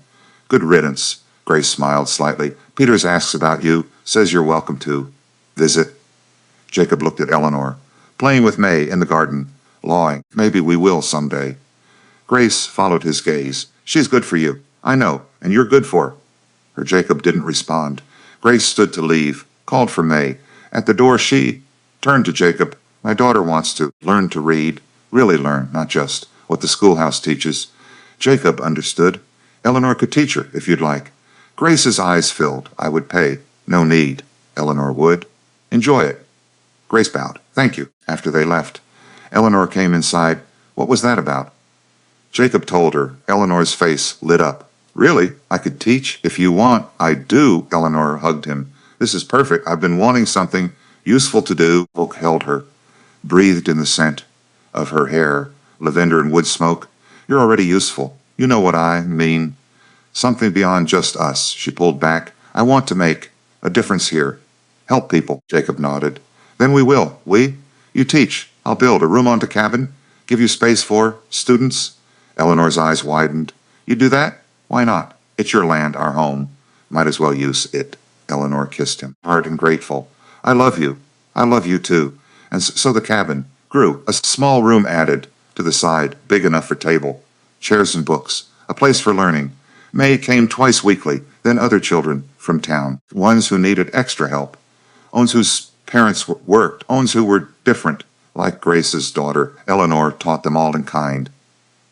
Good riddance. Grace smiled slightly. Peters asks about you, says you're welcome to visit. Jacob looked at Eleanor, playing with May in the garden, lawing. Maybe we will someday. Grace followed his gaze. She's good for you. I know, and you're good for her. Jacob didn't respond. Grace stood to leave, called for May. At the door she turned to Jacob. My daughter wants to learn to read, really learn, not just what the schoolhouse teaches. Jacob understood. Eleanor could teach her, if you'd like. Grace's eyes filled. I would pay. No need. Eleanor would. Enjoy it. Grace bowed. Thank you. After they left, Eleanor came inside. What was that about? Jacob told her. Eleanor's face lit up. Really? I could teach if you want. I do. Eleanor hugged him. This is perfect. I've been wanting something useful to do. Oak held her, breathed in the scent of her hair, lavender and wood smoke. You're already useful. You know what I mean. Something beyond just us. She pulled back. I want to make a difference here. Help people. Jacob nodded. Then we will. We? You teach. I'll build a room onto cabin. Give you space for students. Eleanor's eyes widened. You do that? Why not? It's your land, our home. Might as well use it. Eleanor kissed him, hard and grateful. I love you. I love you too. And so the cabin grew. A small room added to the side, big enough for table, chairs and books, a place for learning. May came twice weekly, then other children from town, ones who needed extra help, ones whose parents worked, ones who were different, like Grace's daughter. Eleanor taught them all in kind,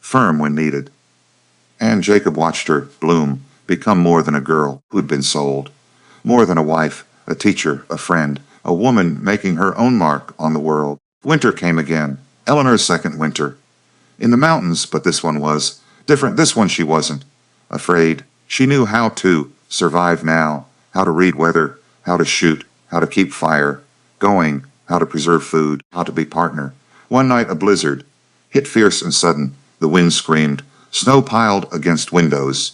firm when needed. And Jacob watched her bloom, become more than a girl who'd been sold, more than a wife, a teacher, a friend, a woman making her own mark on the world. Winter came again, Eleanor's second winter. In the mountains, but this one was different. This one she wasn't afraid. She knew how to survive now, how to read weather, how to shoot, how to keep fire going, how to preserve food, how to be partner. One night a blizzard hit fierce and sudden. The wind screamed. Snow piled against windows.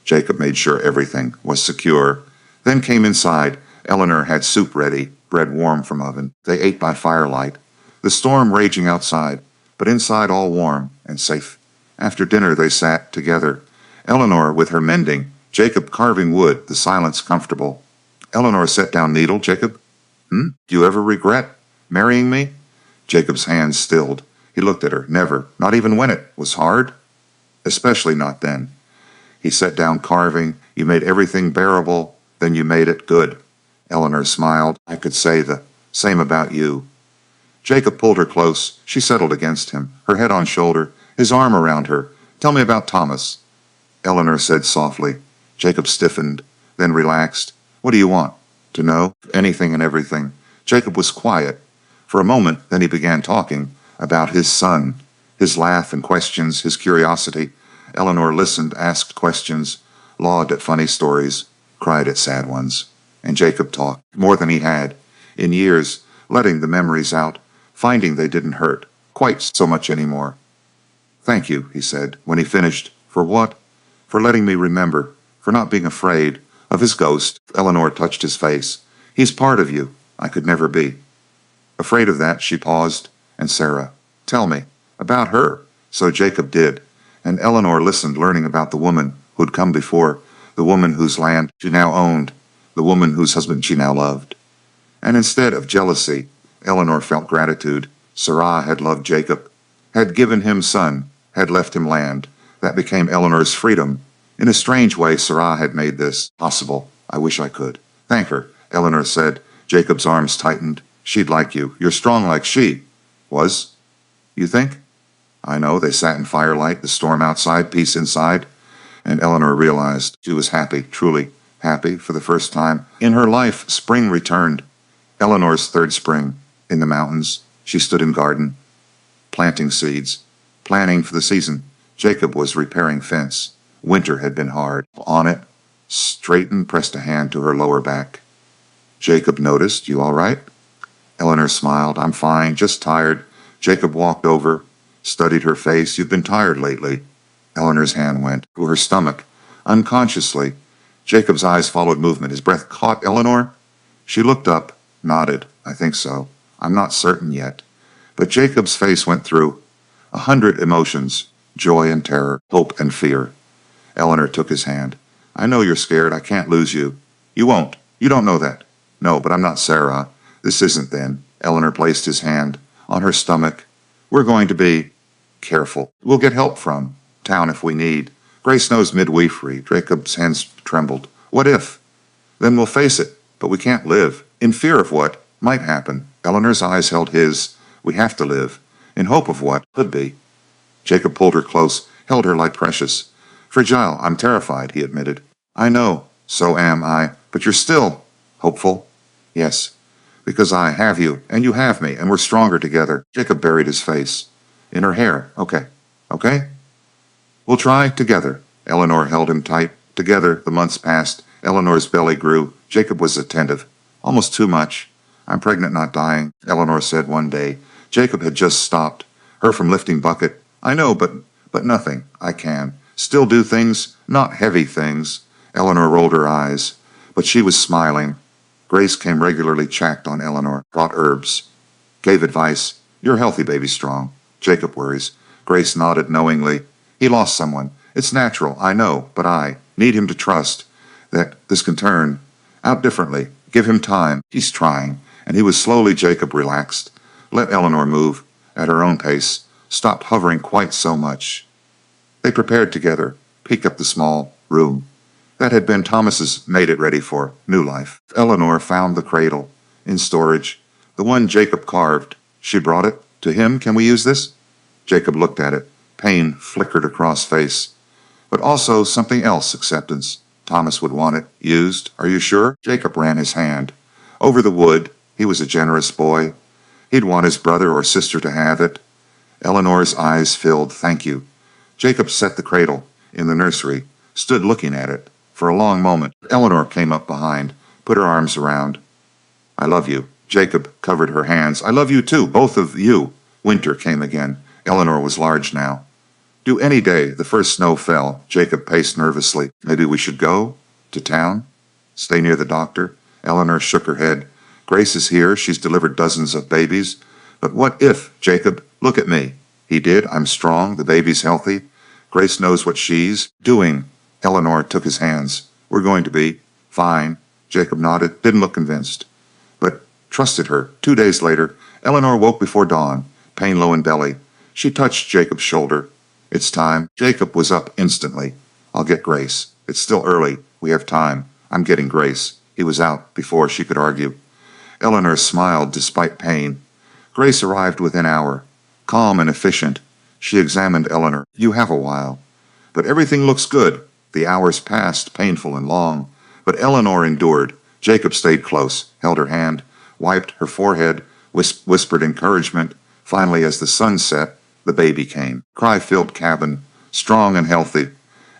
Jacob made sure everything was secure. Then came inside. Eleanor had soup ready, bread warm from oven. They ate by firelight. The storm raging outside, but inside all warm and safe. After dinner they sat together. Eleanor with her mending, Jacob carving wood, the silence comfortable. Eleanor set down needle. Jacob, do you ever regret marrying me? Jacob's hands stilled. He looked at her. Never. Not even when it was hard. Especially not then. He set down carving. You made everything bearable, then you made it good. Eleanor smiled. I could say the same about you. Jacob pulled her close. She settled against him, her head on shoulder, his arm around her. Tell me about Thomas. Eleanor said softly. Jacob stiffened, then relaxed. What do you want? To know? Anything and everything. Jacob was quiet. For a moment, then he began talking about his son, his laugh and questions, his curiosity. Eleanor listened, asked questions, lawed at funny stories, cried at sad ones. And Jacob talked, more than he had, in years, letting the memories out, finding they didn't hurt quite so much anymore. Thank you, he said, when he finished. For what? For letting me remember, for not being afraid of his ghost. Eleanor touched his face. He's part of you. I could never be. Afraid of that, she paused. And Sarah, tell me about her. So Jacob did. And Eleanor listened, learning about the woman who'd come before, the woman whose land she now owned, the woman whose husband she now loved. And instead of jealousy, Eleanor felt gratitude. Sarah had loved Jacob, had given him son, had left him land. That became Eleanor's freedom. In a strange way, Sarah had made this possible. I wish I could. Thank her, Eleanor said. Jacob's arms tightened. She'd like you. You're strong like she was. You think? I know. They sat in firelight, the storm outside, peace inside. And Eleanor realized she was happy, truly happy for the first time. In her life, spring returned. Eleanor's third spring. In the mountains, she stood in garden, planting seeds, planning for the season. Jacob was repairing fence. Winter had been hard. On it, Straighten pressed a hand to her lower back. Jacob noticed. You all right? Eleanor smiled. I'm fine, just tired. Jacob walked over, studied her face. You've been tired lately. Eleanor's hand went to her stomach. Unconsciously, Jacob's eyes followed movement. His breath caught Eleanor. She looked up, nodded. I think so. I'm not certain yet. But Jacob's face went through 100 emotions, joy and terror, hope and fear. Eleanor took his hand. I know you're scared. I can't lose you. You won't. You don't know that. No, but I'm not Sarah. This isn't then. Eleanor placed his hand on her stomach. We're going to be careful. We'll get help from town if we need. Grace knows midwifery. Jacob's hands trembled. What if? Then we'll face it. But we can't live. In fear of what might happen. Eleanor's eyes held his. We have to live. In hope of what could be. Jacob pulled her close, held her like precious. Fragile. I'm terrified, he admitted. I know. So am I. But you're still hopeful. Yes. Because I have you, and you have me, and we're stronger together. Jacob buried his face in her hair. Okay. Okay? We'll try together. Eleanor held him tight. Together, the months passed. Eleanor's belly grew. Jacob was attentive. Almost too much. I'm pregnant, not dying, Eleanor said one day. Jacob had just stopped her from lifting bucket. I know, but nothing. I can. Still do things, not heavy things. Eleanor rolled her eyes, but she was smiling. Grace came regularly, checked on Eleanor, brought herbs, gave advice. You're healthy, baby, strong. Jacob worries. Grace nodded knowingly. He lost someone. It's natural, I know, but I need him to trust that this can turn out differently. Give him time. He's trying. And he was slowly. Jacob relaxed. Let Eleanor move at her own pace. Stopped hovering quite so much. They prepared together, peeked up the small room that had been Thomas's, made it ready for new life. Eleanor found the cradle in storage, the one Jacob carved. She brought it to him. Can we use this? Jacob looked at it. Pain flickered across face, but also something else, acceptance. Thomas would want it used. Are you sure? Jacob ran his hand over the wood. He was a generous boy. He'd want his brother or sister to have it. Eleanor's eyes filled. Thank you. Jacob set the cradle in the nursery, stood looking at it for a long moment. Eleanor came up behind, put her arms around. I love you. Jacob covered her hands. I love you too, both of you. Winter came again. Eleanor was large now. Do any day. The first snow fell. Jacob paced nervously. Maybe we should go to town? Stay near the doctor? Eleanor shook her head. Grace is here. She's delivered dozens of babies. But what if, Jacob? Look at me. He did. I'm strong. The baby's healthy. Grace knows what she's doing. Eleanor took his hands. We're going to be fine. Jacob nodded, didn't look convinced, but trusted her. 2 days later, Eleanor woke before dawn, pain low in belly. She touched Jacob's shoulder. It's time. Jacob was up instantly. I'll get Grace. It's still early. We have time. I'm getting Grace. He was out before she could argue. Eleanor smiled despite pain. Grace arrived within an hour. Calm and efficient, she examined Eleanor. You have a while. But everything looks good. The hours passed, painful and long. But Eleanor endured. Jacob stayed close, held her hand, wiped her forehead, whispered encouragement. Finally, as the sun set, the baby came. Cry-filled cabin, strong and healthy.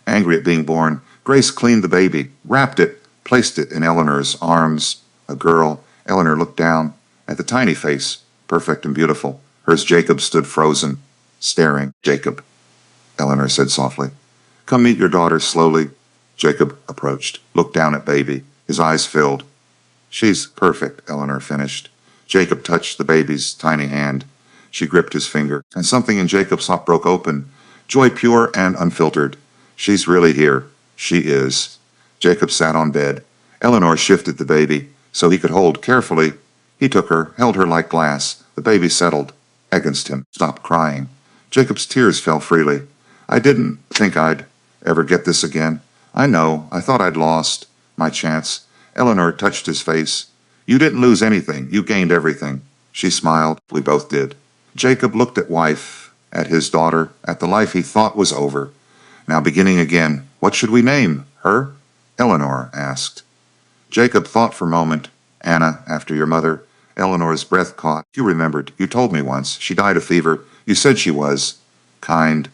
Angry at being born, Grace cleaned the baby, wrapped it, placed it in Eleanor's arms. A girl. Eleanor looked down at the tiny face, perfect and beautiful. Hers. Jacob stood frozen, staring. Jacob, Eleanor said softly. Come meet your daughter slowly. Jacob approached, looked down at baby. His eyes filled. She's perfect, Eleanor finished. Jacob touched the baby's tiny hand. She gripped his finger, and something in Jacob's heart broke open. Joy pure and unfiltered. She's really here. She is. Jacob sat on bed. Eleanor shifted the baby so he could hold carefully. He took her, held her like glass. The baby settled against him, stopped crying. Jacob's tears fell freely. I didn't think I'd ever get this again. I know. I thought I'd lost my chance. Eleanor touched his face. You didn't lose anything. You gained everything. She smiled. We both did. Jacob looked at wife, at his daughter, at the life he thought was over. Now beginning again. What should we name her? Eleanor asked. Jacob thought for a moment. Anna, after your mother. Eleanor's breath caught. You remembered. You told me once. She died of fever. You said she was kind.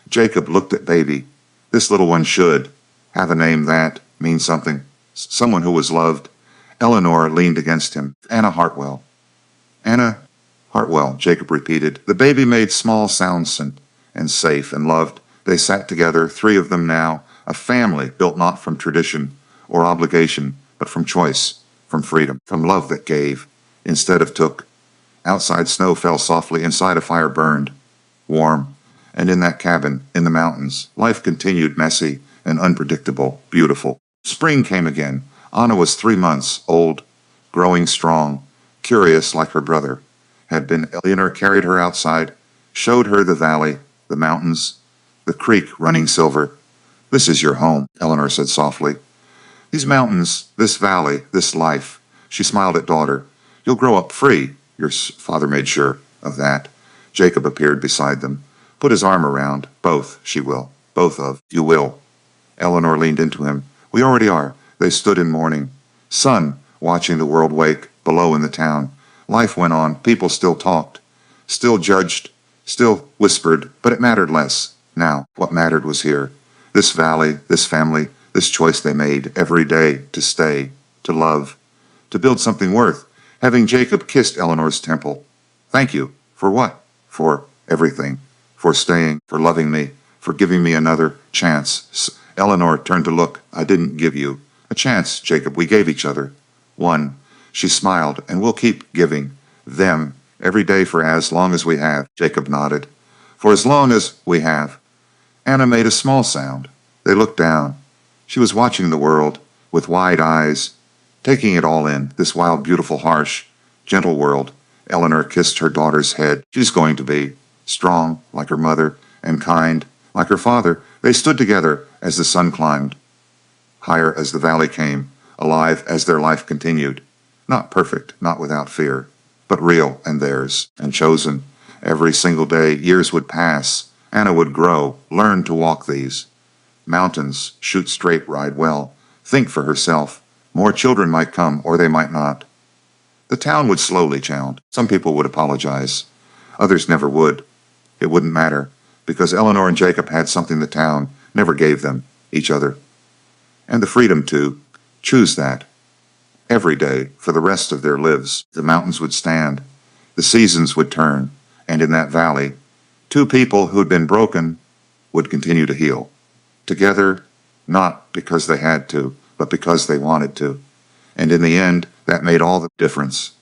Jacob looked at baby. This little one should have a name that means something. Someone who was loved. Eleanor leaned against him. Anna Hartwell. Anna Hartwell, Jacob repeated. The baby made small sounds and safe and loved. They sat together, three of them now, a family built not from tradition or obligation, but from choice, from freedom, from love that gave instead of took. Outside snow fell softly, inside a fire burned, warm, and in that cabin, in the mountains, life continued messy and unpredictable, beautiful. Spring came again. Anna was 3 months old, growing strong, curious like her brother had been. Eleanor carried her outside, showed her the valley, the mountains, the creek running silver. This is your home, Eleanor said softly. These mountains, this valley, this life. She smiled at daughter. You'll grow up free. Your father made sure of that. Jacob appeared beside them, put his arm around. Both, she will. Both of you will. Eleanor leaned into him. We already are. They stood in mourning. Sun, watching the world wake, below in the town. Life went on. People still talked, still judged, still whispered, but it mattered less. Now, what mattered was here. This valley, this family, this choice they made every day to stay, to love, to build something worth. Having Jacob kissed Eleanor's temple. Thank you. For what? For everything. For staying, for loving me, for giving me another chance. Eleanor turned to look. I didn't give you a chance, Jacob. We gave each other one. She smiled, and we'll keep giving them every day for as long as we have. Jacob nodded. For as long as we have. Anna made a small sound. They looked down. She was watching the world with wide eyes, taking it all in, this wild, beautiful, harsh, gentle world. Eleanor kissed her daughter's head. She's going to be strong like her mother and kind like her father. They stood together as the sun climbed, higher as the valley came, alive as their life continued. Not perfect, not without fear, but real and theirs, and chosen. Every single day, years would pass. Anna would grow, learn to walk these mountains, shoot straight, ride well, think for herself. More children might come, or they might not. The town would slowly chant. Some people would apologize. Others never would. It wouldn't matter, because Eleanor and Jacob had something the town never gave them, each other. And the freedom to choose that. Every day, for the rest of their lives, the mountains would stand, the seasons would turn, and in that valley, two people who'd been broken would continue to heal. Together, not because they had to, but because they wanted to. And in the end, that made all the difference.